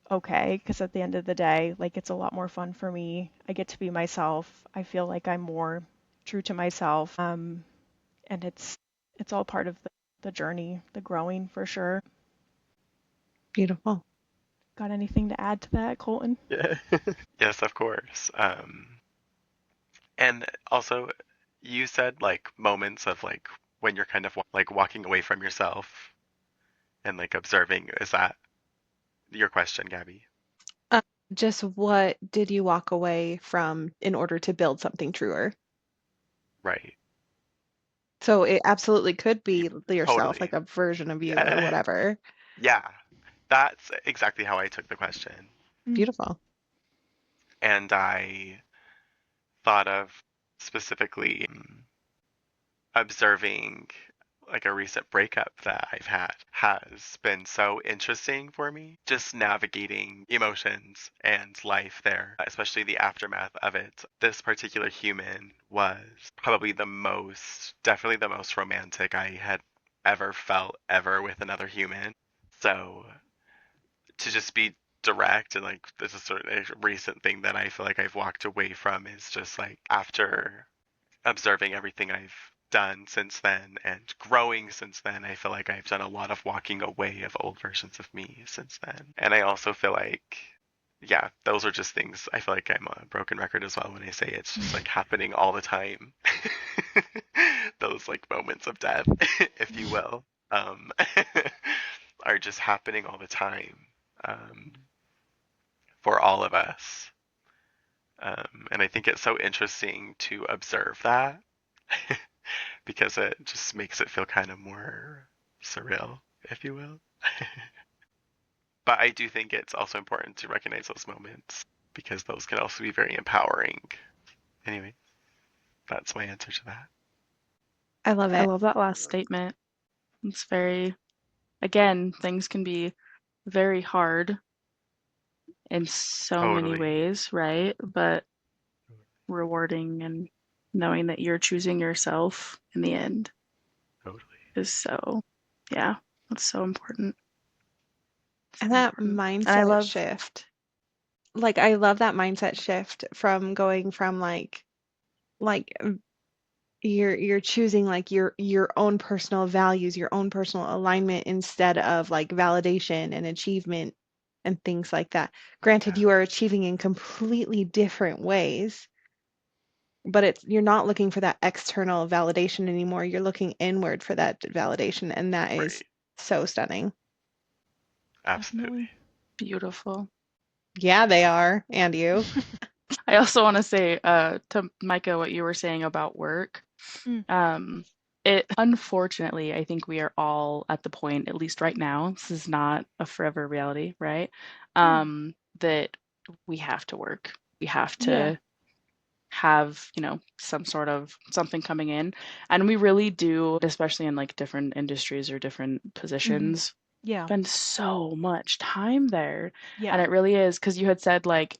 okay. Because at the end of the day, like it's a lot more fun for me. I get to be myself. I feel like I'm more true to myself. And it's all part of the journey, the growing for sure. Beautiful. Got anything to add to that, Colton? Yeah. Yes, of course. And also, you said like moments of like when you're kind of like walking away from yourself and like observing. Is that your question, Gabby? Uh, just what did you walk away from in order to build something truer? Right. So it absolutely could be yourself, Totally. like a version of you or Yeah. whatever. Yeah. That's exactly how I took the question. Mm. Beautiful. And I thought of specifically observing like a recent breakup that I've had has been so interesting for me. Just navigating emotions and life there, especially the aftermath of it. This particular human was probably definitely the most romantic I had ever felt ever with another human. So to just be direct, and like this is sort of a recent thing that I feel like I've walked away from, is just like after observing everything I've done since then and growing since then, I feel like I've done a lot of walking away of old versions of me since then. And I also feel like, yeah, those are just things. I feel like I'm a broken record as well when I say it's just like happening all the time. Those like moments of death, if you will, are just happening all the time, for all of us. And I think it's so interesting to observe that because it just makes it feel kind of more surreal, if you will. But I do think it's also important to recognize those moments because those can also be very empowering. Anyway, that's my answer to that. I love I it. love that last statement. It's very, again, things can be very hard in so many Totally. ways, right? But rewarding, and knowing that you're choosing yourself in the end Totally. is so, yeah, that's so important. So And that important. And mindset I love, shift. Like I love that mindset shift from going from like you're choosing like your own personal values, your own personal alignment instead of like validation and achievement and things like that. Granted, Yeah. you are achieving in completely different ways, but you're not looking for that external validation anymore. You're looking inward for that validation, and that is Right. so stunning. Absolutely. Definitely. beautiful. Yeah, they are. And you. I also want to say to Micah what you were saying about work. Mm. It unfortunately, I think we are all at the point, at least right now, this is not a forever reality, right? Yeah. That we have to work. We have Yeah. to have, some sort of something coming in. And we really do, especially in like different industries or different positions, Yeah. spend so much time there. Yeah. And it really is, because you had said like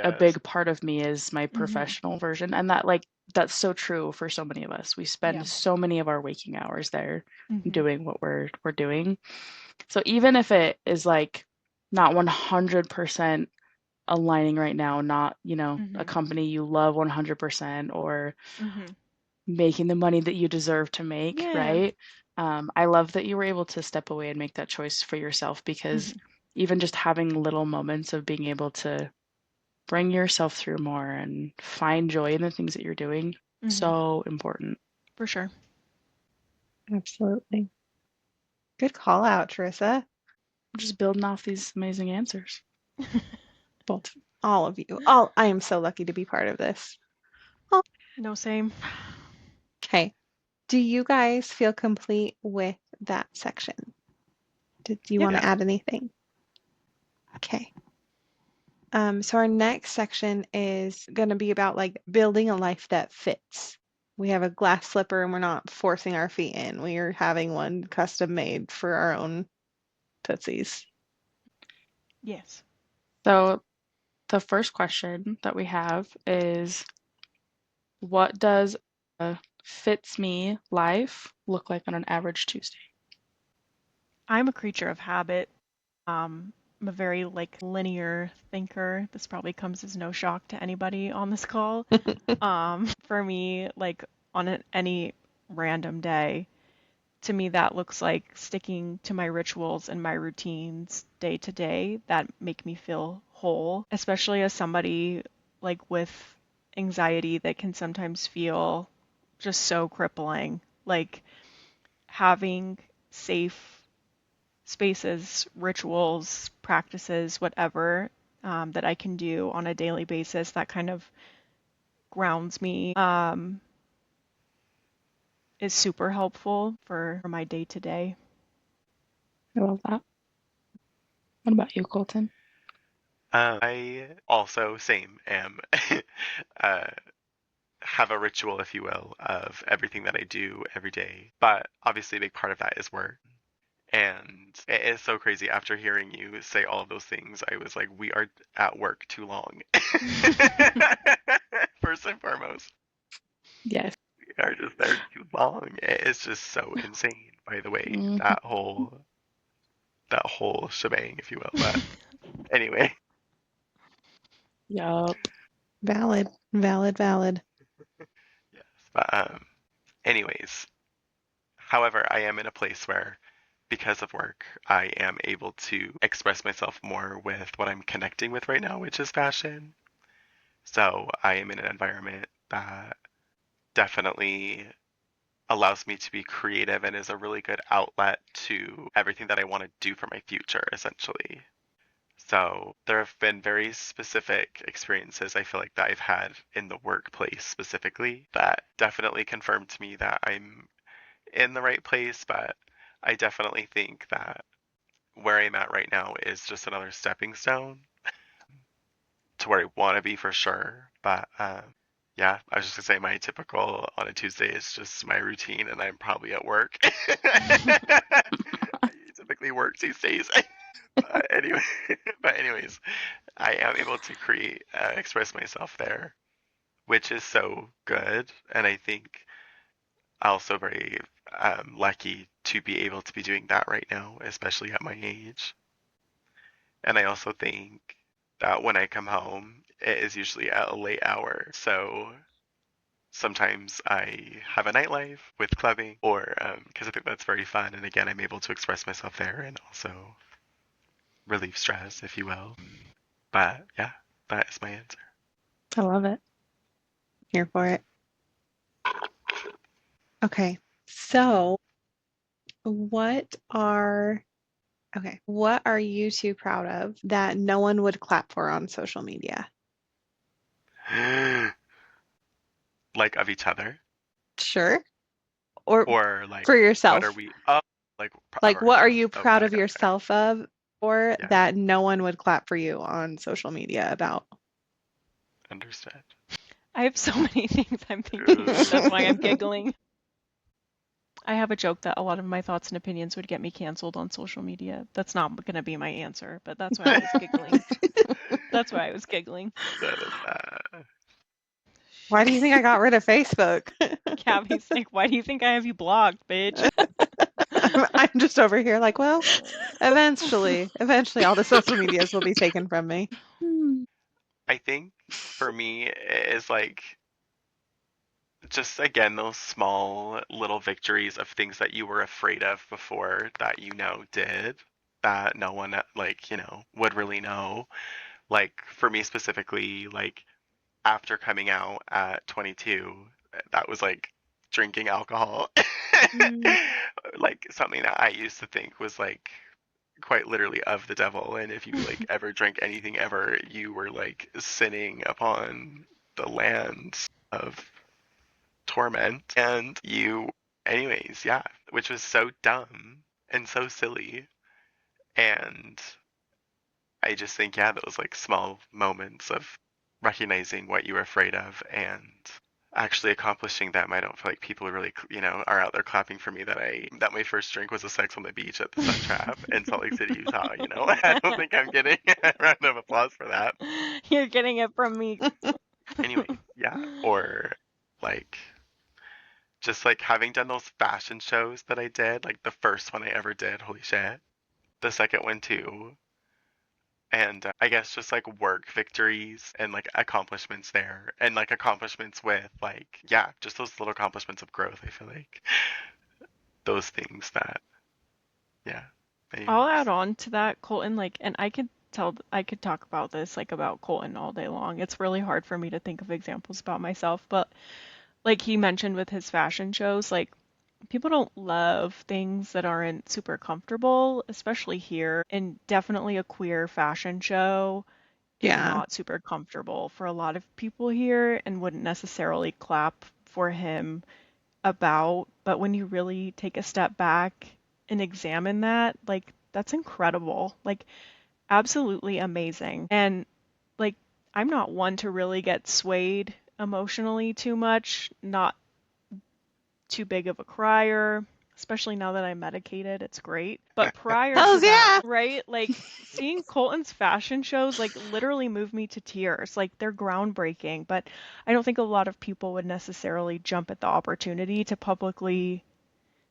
a Yes. big part of me is my Mhm. professional version. And that like that's so true for so many of us. We spend Yeah. so many of our waking hours there Mhm. doing what we're doing. So even if it is like not 100% aligning right now, not, a Mhm. company you love 100% or Mhm. making the money that you deserve to make, Yeah. right? I love that you were able to step away and make that choice for yourself, because Mhm. even just having little moments of being able to bring yourself through more and find joy in the things that you're doing, Mhm. so important. For sure. Absolutely. Good call out, Charissa. Just building off these amazing answers. Both. All of you. I am so lucky to be part of this. No, same. Okay. Do you guys feel complete with that section? Do you Yeah. want to Yeah. add anything? Okay. So our next section is going to be about like building a life that fits. We have a glass slipper and we're not forcing our feet in. We are having one custom made for our own tootsies. Yes. So the first question that we have is, what does a fits me life look like on an average Tuesday? I'm a creature of habit. I'm a very like linear thinker. This probably comes as no shock to anybody on this call. For me, like on any random day, to me that looks like sticking to my rituals and my routines day to day that make me feel whole, especially as somebody like with anxiety that can sometimes feel just so crippling. Like having safe spaces, rituals, practices, whatever that I can do on a daily basis that kind of grounds me is super helpful for my day to day. I love that. What about you, Colton? I also am uh, have a ritual, if you will, of everything that I do every day. But obviously, a big part of that is work. And it is so crazy. After hearing you say all of those things, I was like, we are at work too long. First and foremost, Yes. we are just there too long. It is just so insane, by the way, Mhm. that whole shebang, if you will. But Anyway, Yup. Valid, valid, valid. yes. But anyways, however, I am in a place where, because of work, I am able to express myself more with what I'm connecting with right now, which is fashion. So I am in an environment that definitely allows me to be creative and is a really good outlet to everything that I want to do for my future, essentially. So there have been very specific experiences I feel like that I've had in the workplace specifically that definitely confirmed to me that I'm in the right place, but I definitely think that where I'm at right now is just another stepping stone to where I want to be for sure. But yeah, I was just gonna say my typical on a Tuesday is just my routine, and I'm probably at work. I typically work Tuesdays. But anyway, but anyways, I am able to create, express myself there, which is so good, and I think also very lucky to be able to be doing that right now, especially at my age. And I also think that when I come home, it is usually at a late hour. So sometimes I have a nightlife with clubbing, or because I think that's very fun. And again, I'm able to express myself there and also relieve stress, if you will. But yeah, that is my answer. I love it. Here for it. Okay. So what are you two proud of that no one would clap for on social media? Like of each other, Sure. Or or like for what are yourself. we? Oh, like of Like, what are ourselves. you Oh, proud got it, of got it, got it. yourself of or Yeah, that no one would clap for you on social media about? understood. I have so many things I'm thinking. That's why I'm giggling. I have a joke that a lot of my thoughts and opinions would get me canceled on social media. That's not going to be my answer, but that's why I was giggling. That's why I was giggling. That is, Why do you think I got rid of Facebook? Gabby's like, why do you think I have you blocked, bitch? I'm just over here like, well, eventually all the social medias will be taken from me. I think for me it is like just again those small little victories of things that you were afraid of before that you now did that no one like would really know. Like for me specifically, like after coming out at 22, that was like drinking alcohol. Like something that I used to think was like quite literally of the devil, and if you like ever drank anything ever, you were like sinning upon the land of torment. And you, anyways, yeah, which was so dumb and so silly. And I just think, yeah, those like small moments of recognizing what you were afraid of and actually accomplishing them. I don't feel like people really, are out there clapping for me that my first drink was a sex on the beach at the Sun Trap in Salt Lake City, Utah. I don't think I'm getting a round of applause for that. You're getting it from me. Anyway, yeah, or like just like having done those fashion shows that I did, like the first one I ever did, holy shit. The second one too. And I guess just like work victories and like accomplishments there, and like accomplishments with like, yeah, just those little accomplishments of growth. I feel like those things that, yeah. I'll Anyways. add on to that, Colton, like, and I could talk about this, like, about Colton all day long. It's really hard for me to think of examples about myself, but like he mentioned with his fashion shows, like, people don't love things that aren't super comfortable, especially here, and definitely a queer fashion show is Yeah. not super comfortable for a lot of people here and wouldn't necessarily clap for him about, but when you really take a step back and examine that, like that's incredible. Like absolutely amazing. And like I'm not one to really get swayed emotionally too much, not too big of a crier, especially now that I'm medicated. It's great. But prior to Hells that, yeah. right? Like seeing Colton's fashion shows like literally move me to tears. Like they're groundbreaking, but I don't think a lot of people would necessarily jump at the opportunity to publicly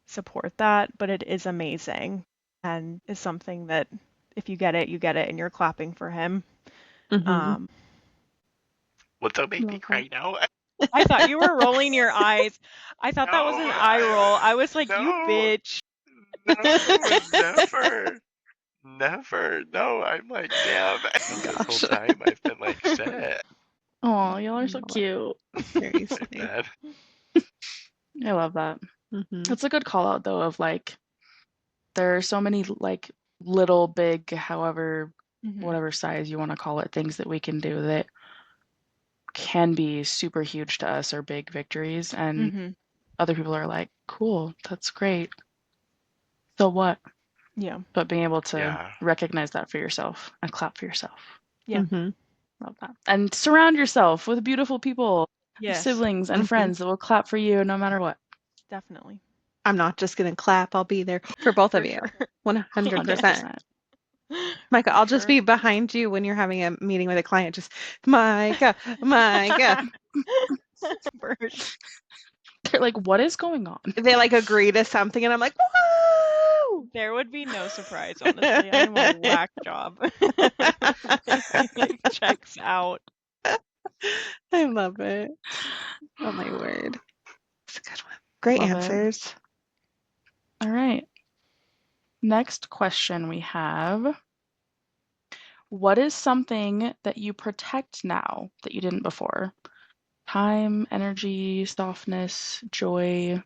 support that, but it is amazing and is something that if you get it, you get it, and you're clapping for him. Mm-hmm. Well, don't make me Love cry now. I thought you were rolling your eyes. I thought that was an No, eye roll. I was like, you no, bitch. no, never. Never. No, I'm like, damn. This whole Gosh. time I've been like, shit. Oh, y'all are so No, cute. seriously. Bad. I love that. Mm-hmm. It's a good call out though of like there are so many like little, big, however, whatever size you want to call it, things that we can do that can be super huge to us or big victories. And Mm-hmm. other people are like, cool, that's great. So what? Yeah. But being able to Yeah. recognize that for yourself and clap for yourself. Yeah. Mm-hmm. Love that. And surround yourself with beautiful people, Yes. siblings, and Mhm. friends that will clap for you no matter what. Definitely. I'm not just gonna clap. I'll be there for both For of you. sure. 100%. 100%. Micah, For I'll just sure. be behind you when you're having a meeting with a client. Just Micah, Micah. Birds. They're like, what is going on? They like agree to something, and I'm like, woo! There would be no surprise, honestly. I'm a whack job. It checks out. I love it. Oh my word. It's a good one. Great Love it. answers. All right. Next question we have. What is something that you protect now that you didn't before? Time, energy, softness, joy.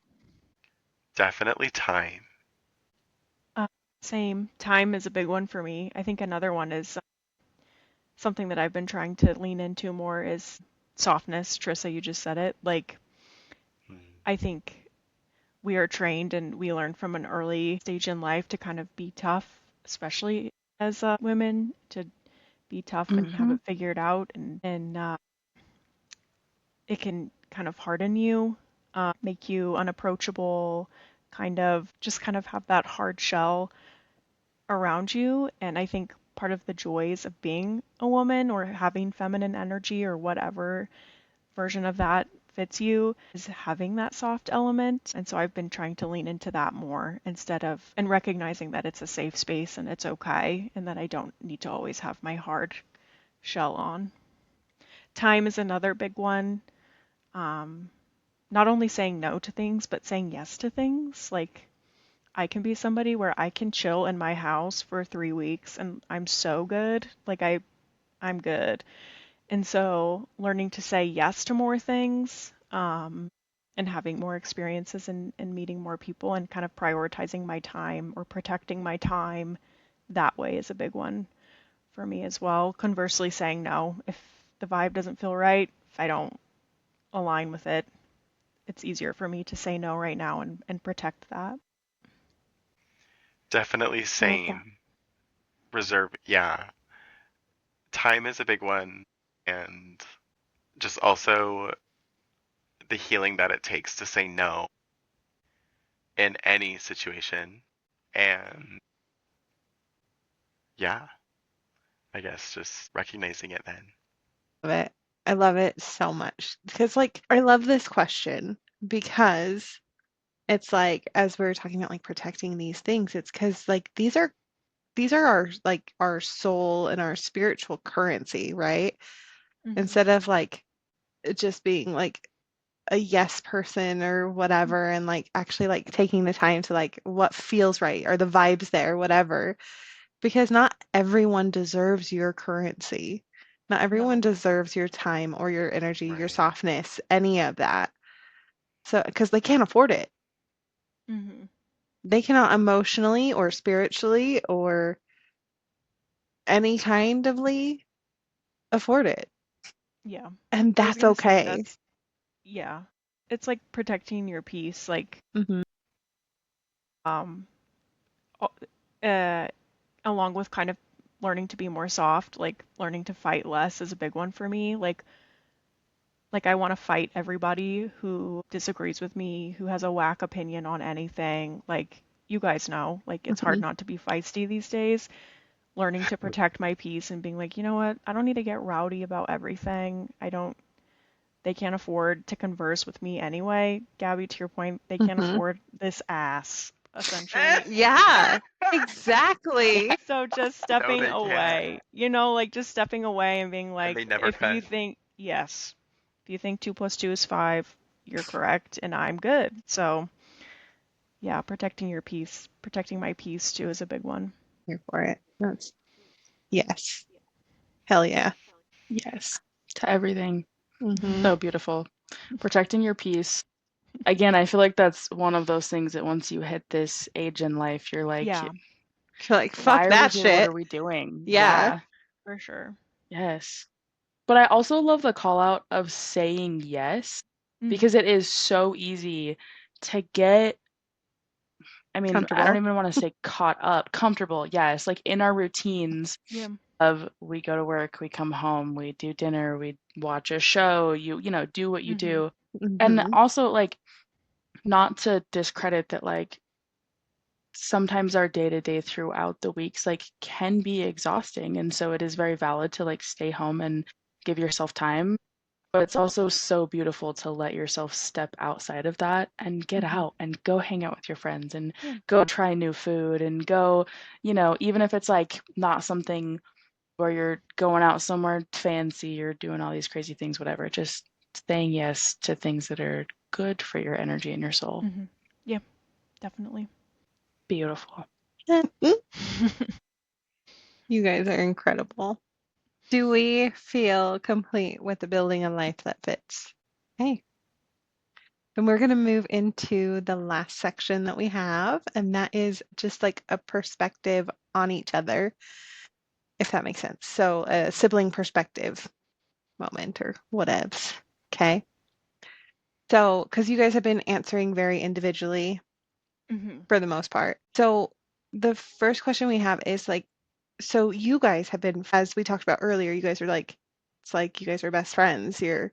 Definitely time. Same. Time is a big one for me. I think another one is something that I've been trying to lean into more is softness. Charyssa, you just said it. Like, Mm. I think we are trained and we learn from an early stage in life to kind of be tough, especially as women, to be tough and have it figured out. And it can kind of harden you, make you unapproachable, kind of have that hard shell around you. And I think part of the joys of being a woman or having feminine energy or whatever version of that fits you is having that soft element. And so I've been trying to lean into that more instead of, and recognizing that it's a safe space and it's okay and that I don't need to always have my hard shell on. Time is another big one. Not only saying no to things, but saying yes to things. Like, I can be somebody where I can chill in my house for 3 weeks and I'm so good. Like, I'm good. And so learning to say yes to more things, and having more experiences and meeting more people and kind of prioritizing my time or protecting my time that way is a big one for me as well. Conversely, saying no. If the vibe doesn't feel right, if I don't align with it, it's easier for me to say no right now and protect that. Definitely I love that. same. Reserve. Yeah. Time is a big one. And just also the healing that it takes to say no in any situation. And yeah, I guess just recognizing it then. Love it. I love it so much because, like, I love this question because it's like, as we were talking about, like, protecting these things, it's because, like, these are our, like, our soul and our spiritual currency, right? Instead of, like, just being, like, a yes person or whatever and, like, actually, like, taking the time to, like, what feels right or the vibes there, whatever. Because not everyone deserves your currency. Not everyone No. deserves your time or your energy, your Right. softness, any of that. So, because they can't afford it. Mm-hmm. They cannot emotionally or spiritually or any kind ofly afford it. Yeah. And I was that's gonna say okay. that's, yeah. It's like protecting your peace, like, Mm-hmm. um, uh, along with kind of learning to be more soft, like learning to fight less is a big one for me. Like I want to fight everybody who disagrees with me, who has a whack opinion on anything. Like, you guys know, like, it's hard Mm-hmm. not to be feisty these days. Learning to protect my peace and being like, you know what? I don't need to get rowdy about everything. They can't afford to converse with me anyway. Gabby, to your point, they can't Mm-hmm. afford this ass essentially. Yeah, exactly. So just No, stepping they can't. away, like just stepping away and being And like, they never if you could. think, yes, if you think 2 + 2 is 5, you're correct, and I'm good. So yeah, protecting your peace, protecting my peace too is a big one. Here for it. That's yes. Hell yeah. Yes, to everything. Mm-hmm. So beautiful. Protecting your peace. Again, I feel like that's one of those things that once you hit this age in life, you're like, Yeah, Like, why fuck are we that here? What shit. are we doing? Yeah. Yeah, for sure. yes. But I also love the call out of saying yes because Mhm. it is so easy to get, I mean, I don't Comfortable. even want to say caught up, comfortable. Yes, like in our routines Yeah. of we go to work, we come home, we do dinner, we watch a show, you do what you Mhm. do. And Mm-hmm. also like not to discredit that like sometimes our day to day throughout the weeks like can be exhausting. And so it is very valid to like stay home and give yourself time. But it's also so beautiful to let yourself step outside of that and get Mhm. out and go hang out with your friends and Yeah. go try new food and go, even if it's like not something where you're going out somewhere fancy or doing all these crazy things, whatever, just saying yes to things that are good for your energy and your soul. Mhm. Yeah, definitely. Beautiful. You guys are incredible. Do we feel complete with the building a life that fits? Okay. And we're going to move into the last section that we have, and that is just like a perspective on each other, if that makes sense. So a sibling perspective moment or whatevs. Okay. So, because you guys have been answering very individually Mhm. for the most part. So the first question we have is like, so you guys have been, as we talked about earlier, you guys are like, it's like you guys are best friends. You're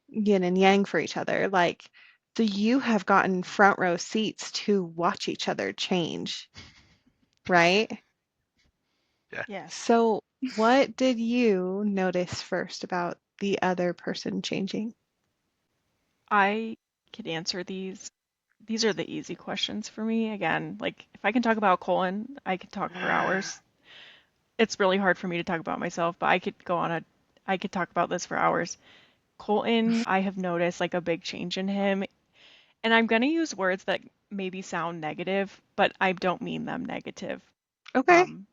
yin and yang for each other. Like, so you have gotten front row seats to watch each other change, right? Yeah. Yes. So what did you notice first about the other person changing? I could answer these. These are the easy questions for me. Again, like if I can talk about Colin, I could talk for hours. It's really hard for me to talk about myself, but I could talk about this for hours. Colton, I have noticed like a big change in him, and I'm gonna use words that maybe sound negative, but I don't mean them negative. Okay. Um,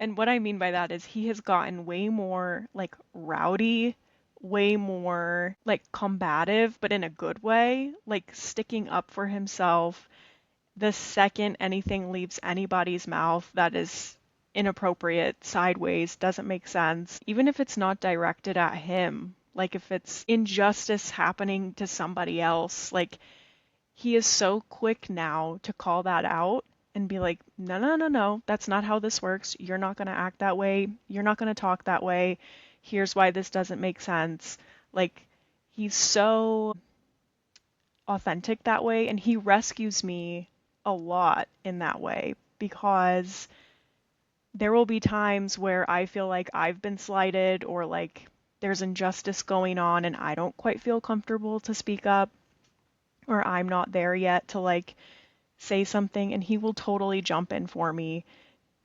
and what I mean by that is he has gotten way more like rowdy, way more like combative, but in a good way, like sticking up for himself. The second anything leaves anybody's mouth that is inappropriate, sideways, doesn't make sense, even if it's not directed at him, like if it's injustice happening to somebody else, like he is so quick now to call that out and be like, no, no, no, no, that's not how this works. You're not going to act that way. You're not going to talk that way. Here's why this doesn't make sense. Like, he's so authentic that way, and he rescues me a lot in that way because there will be times where I feel like I've been slighted or like there's injustice going on and I don't quite feel comfortable to speak up or I'm not there yet to like say something, and he will totally jump in for me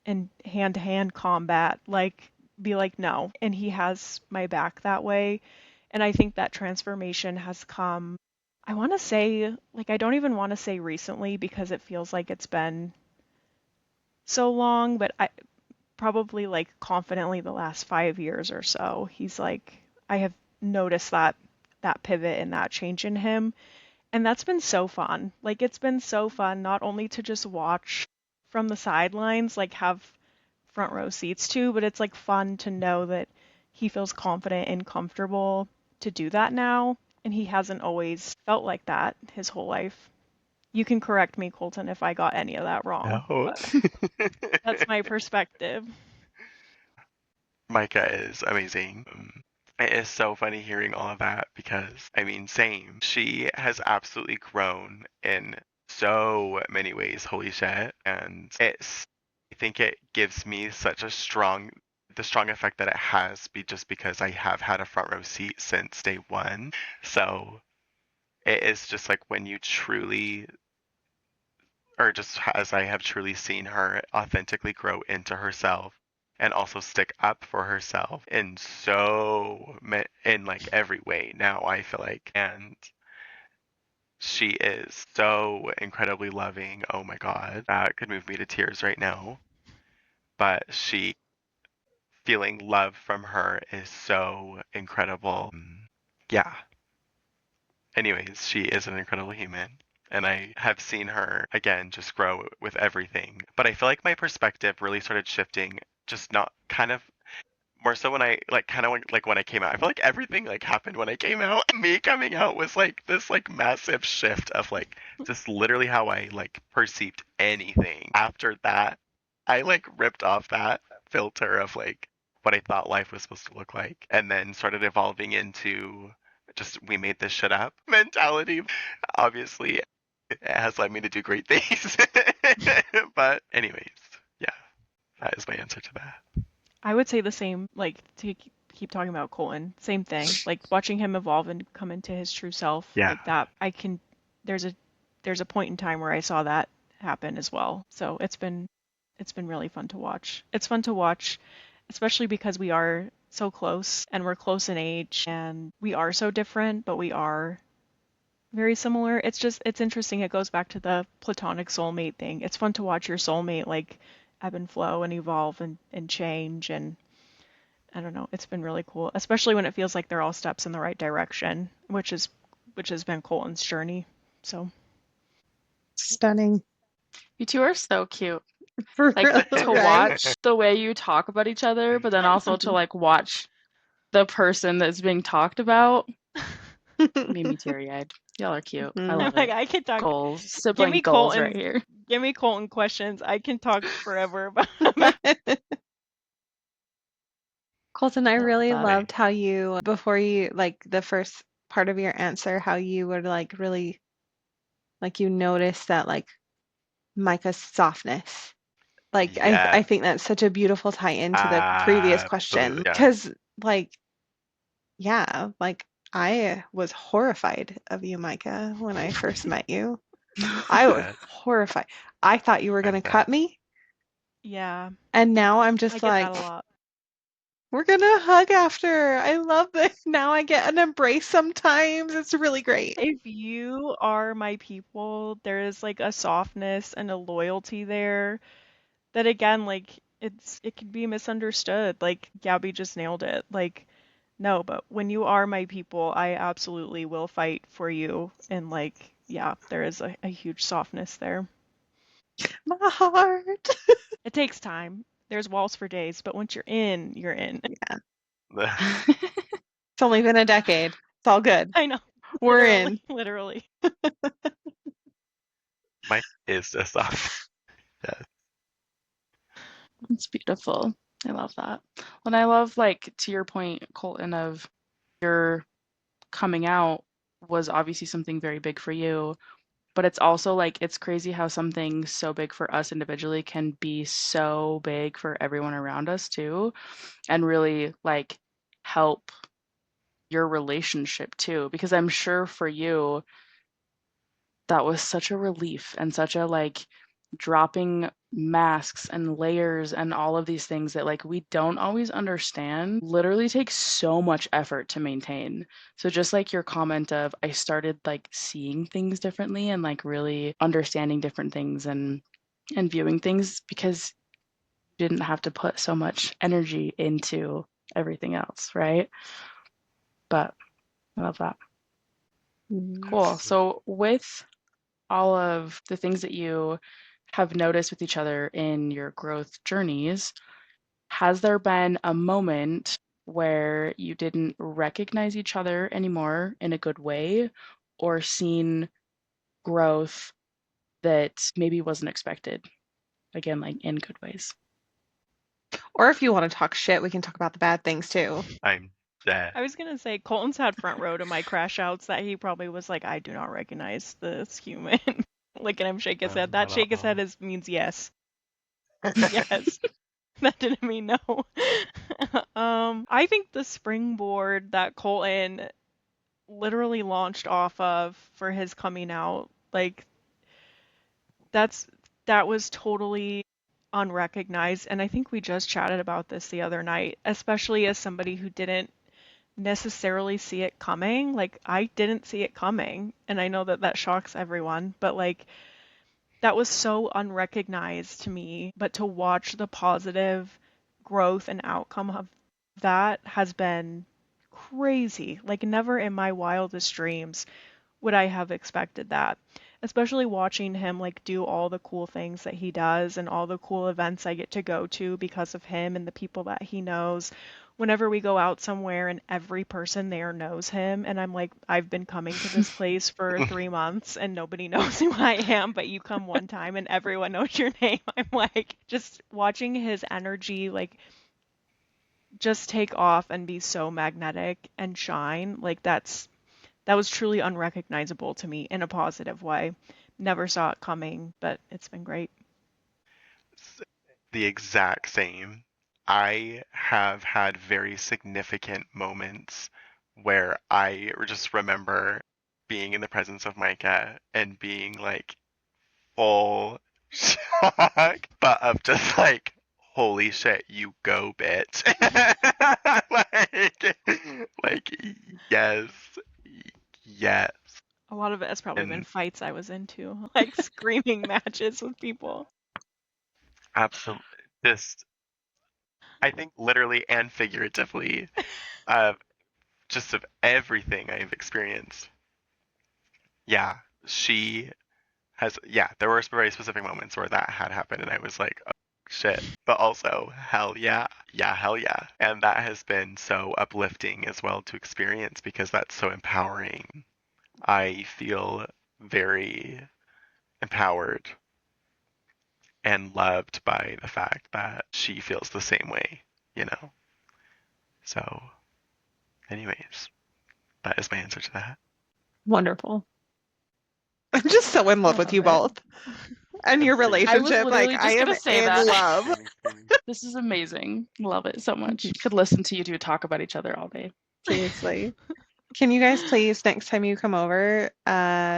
and hand to hand combat, like be like, no. And he has my back that way. And I think that transformation has come, I want to say, like, I don't even want to say recently because it feels like it's been so long, but I probably like confidently the last 5 years or so. He's like, I have noticed that pivot and that change in him. And that's been so fun. Like, it's been so fun not only to just watch from the sidelines, like have front row seats too, but it's like fun to know that he feels confident and comfortable to do that now. And he hasn't always felt like that his whole life. You can correct me, Colton, if I got any of that wrong, No. but that's my perspective. Micah is amazing. It is so funny hearing all of that because, I mean, same. She has absolutely grown in so many ways. Holy shit. And I think it gives me such the strong effect that it has just because I have had a front row seat since day one. So it is just like when you truly or just as I have truly seen her authentically grow into herself and also stick up for herself in like every way now, I feel like. And she is so incredibly loving. Oh my God, that could move me to tears right now. But she feeling love from her is so incredible. Yeah. Anyways, she is an incredible human. And I have seen her again just grow with everything. But I feel like my perspective really started shifting, just not kind of more so when I like kind of like when I came out. I feel like everything like happened when I came out. Me coming out was like this like massive shift of like just literally how I like perceived anything. After that, I like ripped off that filter of like what I thought life was supposed to look like, and then started evolving into just we made this shit up mentality. Obviously, it has led me to do great things. But anyways, yeah, that is my answer to that. I would say the same, like to keep talking about Colton, same thing. Like watching him evolve and come into his true self, Yeah. like that. There's a point in time where I saw that happen as well. So it's been really fun to watch. It's fun to watch, especially because we are so close and we're close in age and we are so different, but we are very similar. It's interesting. It goes back to the platonic soulmate thing. It's fun to watch your soulmate like ebb and flow and evolve and change, and I don't know, it's been really cool, especially when it feels like they're all steps in the right direction, which has been Colton's journey. So Stunning. You two are so cute. For Like real, to right? watch the way you talk about each other, but then also to like watch the person that's being talked about. Made me teary-eyed. Y'all are cute. I Mhm. I'm love like, it. I could talk. Goals. Give Sibling me goals right Colton. here. Give me Colton questions. I can talk forever about him. Colton, I I love really that. loved how you, before you, like the first part of your answer, how you were like really, like you noticed that like Micah's softness. Like I Yeah, think that's such a beautiful tie into the previous question absolutely. Yeah. because like yeah, like I was horrified of you, Micah, when I first met you. I was That horrified. I thought you were I'm gonna that. cut me, Yeah, and now I'm I just get like, that a lot. we're gonna hug after. I love this. Now I get an embrace sometimes. It's really great. If you are my people, there is like a softness and a loyalty there that again, like it can be misunderstood. Like Gabby just nailed it. Like no, but when you are my people, I absolutely will fight for you. And like, yeah, there is a huge softness there. My heart. It takes time. There's walls for days, but once you're in, you're in. Yeah. The- It's only been a decade. It's all good. I know. We're in. Literally. Mike is just off. Yeah. It's beautiful. I love that. And I love, like, to your point, Colton, of your coming out was obviously something very big for you, but it's also like it's crazy how something so big for us individually can be so big for everyone around us too, and really like help your relationship too. Because I'm sure for you, that was such a relief and such a like dropping masks and layers and all of these things that like we don't always understand literally takes so much effort to maintain. So just like your comment of I started like seeing things differently and like really understanding different things and viewing things because you didn't have to put so much energy into everything else, right? But I love that. Mhm. Cool. Absolutely. So with all of the things that you have noticed with each other in your growth journeys, has there been a moment where you didn't recognize each other anymore in a good way or seen growth that maybe wasn't expected? Again, like in good ways. Or if you want to talk shit, we can talk about the bad things too. I'm dead. I was gonna say Colton's had front row to my crash outs that he probably was like, I do not recognize this human. Look at him shake his head. That Not at shake his head all. means yes. Yes. That didn't mean no. I think the springboard that Colton literally launched off of for his coming out, like That was totally unrecognized, and I think we just chatted about this the other night, especially as somebody who didn't necessarily see it coming. Like, I didn't see it coming, and I know that that shocks everyone, but like, that was so unrecognized to me. But to watch the positive growth and outcome of that has been crazy. Like, never in my wildest dreams would I have expected that. Especially watching him like do all the cool things that he does and all the cool events I get to go to because of him and the people that he knows. Whenever we go out somewhere and every person there knows him, and I'm like, I've been coming to this place for 3 months and nobody knows who I am, but you come one time and everyone knows your name. I'm like, just watching his energy like just take off and be so magnetic and shine, like that was truly unrecognizable to me in a positive way. Never saw it coming, but it's been great. The exact same. I have had very significant moments where I just remember being in the presence of Micah and being like full shock, but of just like, holy shit, you go, bitch. like, yes, yes. A lot of it has probably been And fights I was into, like screaming matches with people. absolutely, just, I think literally and figuratively, of just of everything I've experienced. Yeah, she has, yeah, there were very specific moments where that had happened, and I was like, oh, shit. But also, hell yeah, yeah, hell yeah. And that has been so uplifting as well to experience because that's so empowering. I feel very empowered and loved by the fact that she feels the same way, you know? So, anyways, that is my answer to that. Wonderful. I'm just so in love I with you love it. both and your I was relationship. Like, literally I just am gonna say in that. love. This is amazing. Love it so much. Could listen to you two talk about each other all day. Seriously. Can you guys please, next time you come over,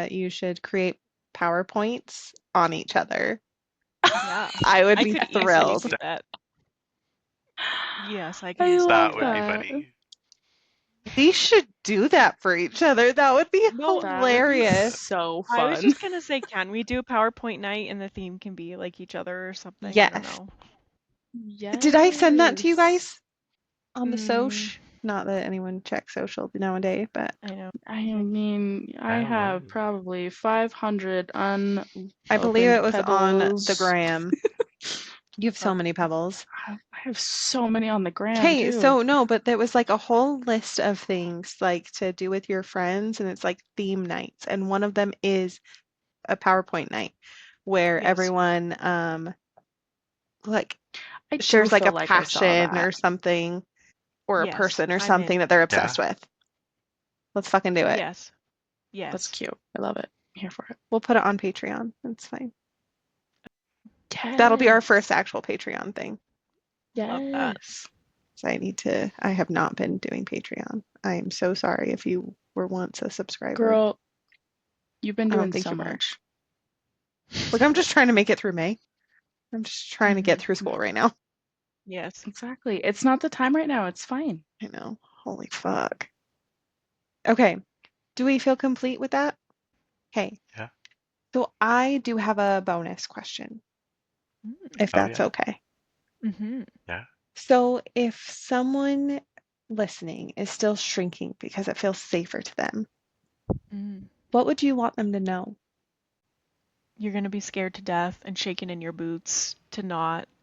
you should create PowerPoints on each other. Yeah, I would I be could easily thrilled. do that. Yes, I can I easily love That do would be that. that. funny. We should do that for each other. That would be No, That would be hilarious. so I was fun. just gonna say, can we do a PowerPoint night and the theme can be like each other or something? I don't Yes. know. Did I send that to you Yes. guys on the Mm, soch? Not that anyone checks social nowadays, but I know. I mean, I have probably 500 I believe unopened it was on the pebbles. gram. You have so Love many pebbles. I have so many on the gram Okay, too. so no, but there was like a whole list of things like to do with your friends, and it's like theme nights, and one of them is a PowerPoint night where Yes. everyone like I do shares like feel a like I saw passion that. or something or a Yes, person or I'm something in. that they're Yeah. obsessed with. Let's fucking do it. Yes. That's Yes. cute. I love it. I'm here for it. We'll put it on Patreon. That's fine. That'll be our first Yes. actual Patreon thing. Love that. Yes. So I have not been doing Patreon. I am so sorry if you were once a subscriber. Girl, you've been I don't doing think so you were. much. Look, I'm just trying to make it through May. I'm just trying to get through school right now. Yes. Exactly. It's not the time right now. It's fine. I know. Holy fuck. Okay. Do we feel complete with that? Okay. Yeah. So I do have a bonus question, if Oh, that's yeah. okay. Mm-hmm. Yeah. So if someone listening is still shrinking because it feels safer to them, Mm. what would you want them to know? You're gonna be scared to death and shaking in your boots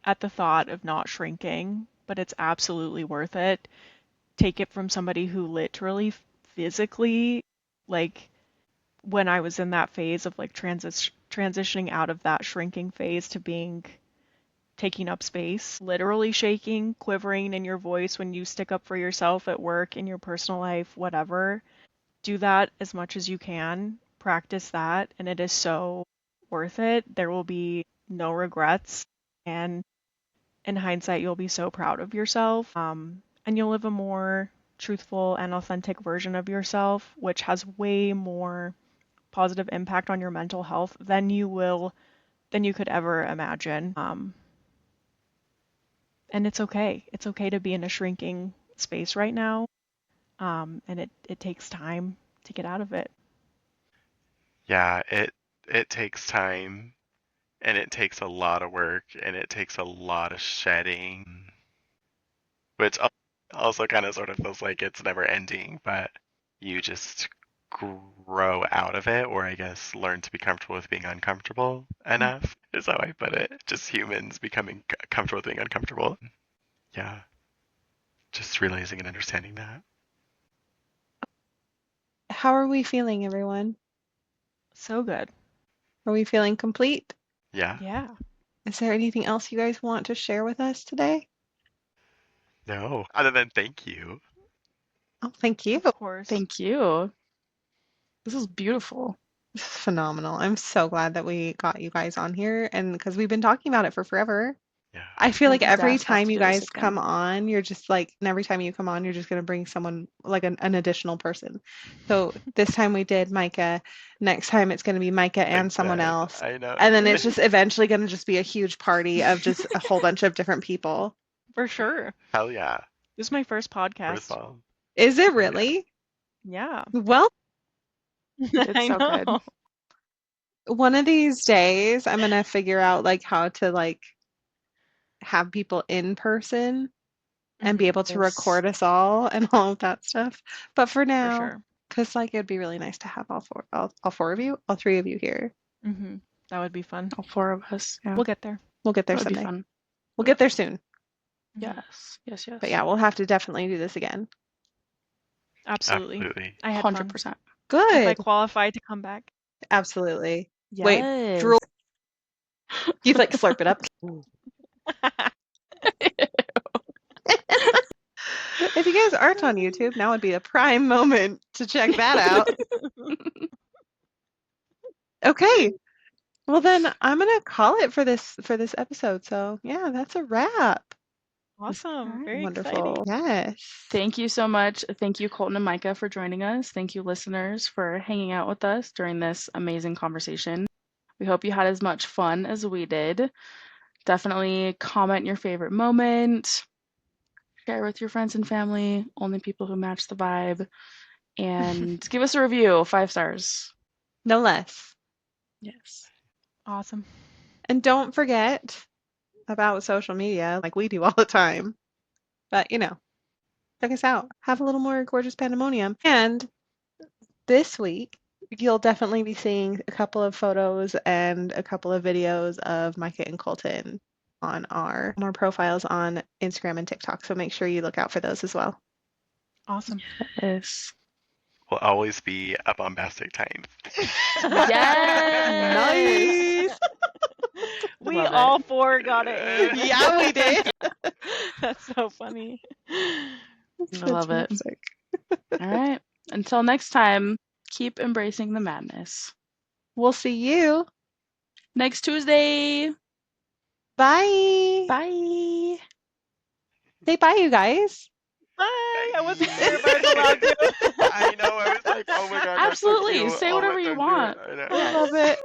at the thought of not shrinking, but it's absolutely worth it. Take it from somebody who literally physically, like when I was in that phase of like transitioning out of that shrinking phase to being taking up space, literally shaking, quivering in your voice when you stick up for yourself at work, in your personal life, whatever. Do that as much as you can. Practice that, and it is so worth it. There will be no regrets, and in hindsight, you'll be so proud of yourself. And you'll live a more truthful and authentic version of yourself, which has way more positive impact on your mental health than you will than you could ever imagine. And it's okay. It's okay to be in a shrinking space right now. And it takes time to get out of it. Yeah, it takes time and it takes a lot of work and it takes a lot of shedding, which also kind of sort of feels like it's never ending, but you just grow out of it, or I guess learn to be comfortable with being uncomfortable enough, is how I put it. Just humans becoming comfortable with being uncomfortable. Yeah. Just realizing and understanding that. How are we feeling, everyone? So good. Are we feeling complete? Yeah. Yeah. Is there anything else you guys want to share with us today? No. Other than thank you. Oh, thank you. Of course. Thank you. This is beautiful. This is phenomenal. I'm so glad that we got you guys on here, and because we've been talking about it for forever. Yeah. I feel like We every def have time to you do this guys again. come on, you're just like, and every time you come on, you're just going to bring someone like an additional person. So this time we did Micah. Next time it's going to be Micah and someone else. I know. And then it's just eventually going to just be a huge party of just a whole bunch of different people. For sure. Hell yeah. This is my first podcast. First of all. Is it really? Yeah. Well, It's I so know. good. one of these days I'm going to figure out like how to like have people in person and be able to Yes. record us all and all of that stuff. But for For now, sure. because like it'd be really nice to have all four of you, all three of you here. That would be fun. All four of us. Yeah. We'll get there. We'll get there That would be someday. fun. We'll get there soon. Yes. Yes. Yes. But yeah, we'll have to definitely do this again. Absolutely. Absolutely. I had fun. 100%. If I Good. qualify to come back. Absolutely. Yes. Wait, drool. You like slurp it up. If you guys aren't on YouTube, now would be a prime moment to check that out. Okay. Well then I'm gonna call it for this episode. So yeah, that's a wrap. Awesome. Very Wonderful. exciting. Yes. Thank you so much. Thank you, Colton and Micah, for joining us. Thank you, listeners, for hanging out with us during this amazing conversation. We hope you had as much fun as we did. Definitely comment your favorite moment. Share with your friends and family, only people who match the vibe. And give us a review, 5 stars. No less. Yes. Awesome. And don't forget about social media like we do all the time. But, you know, check us out. Have a little more Gorgeous Pandemonium. And this week, you'll definitely be seeing a couple of photos and a couple of videos of Micah and Colton on our profiles on Instagram and TikTok. So make sure you look out for those as well. Awesome. Yes. Will always be a bombastic time. Yes. Nice. We Love it. all four got it in. Yeah, we did. That's so funny. I love it. Fantastic. All right. Until next time, keep embracing the madness. We'll see you. Next Tuesday. Bye. Bye. Say bye, you guys. Bye. I wasn't sure if I was allowed to. I know. I was like, oh my god. that's so Absolutely. cute. Say Oh my whatever you God, do it. want. I know. I love it.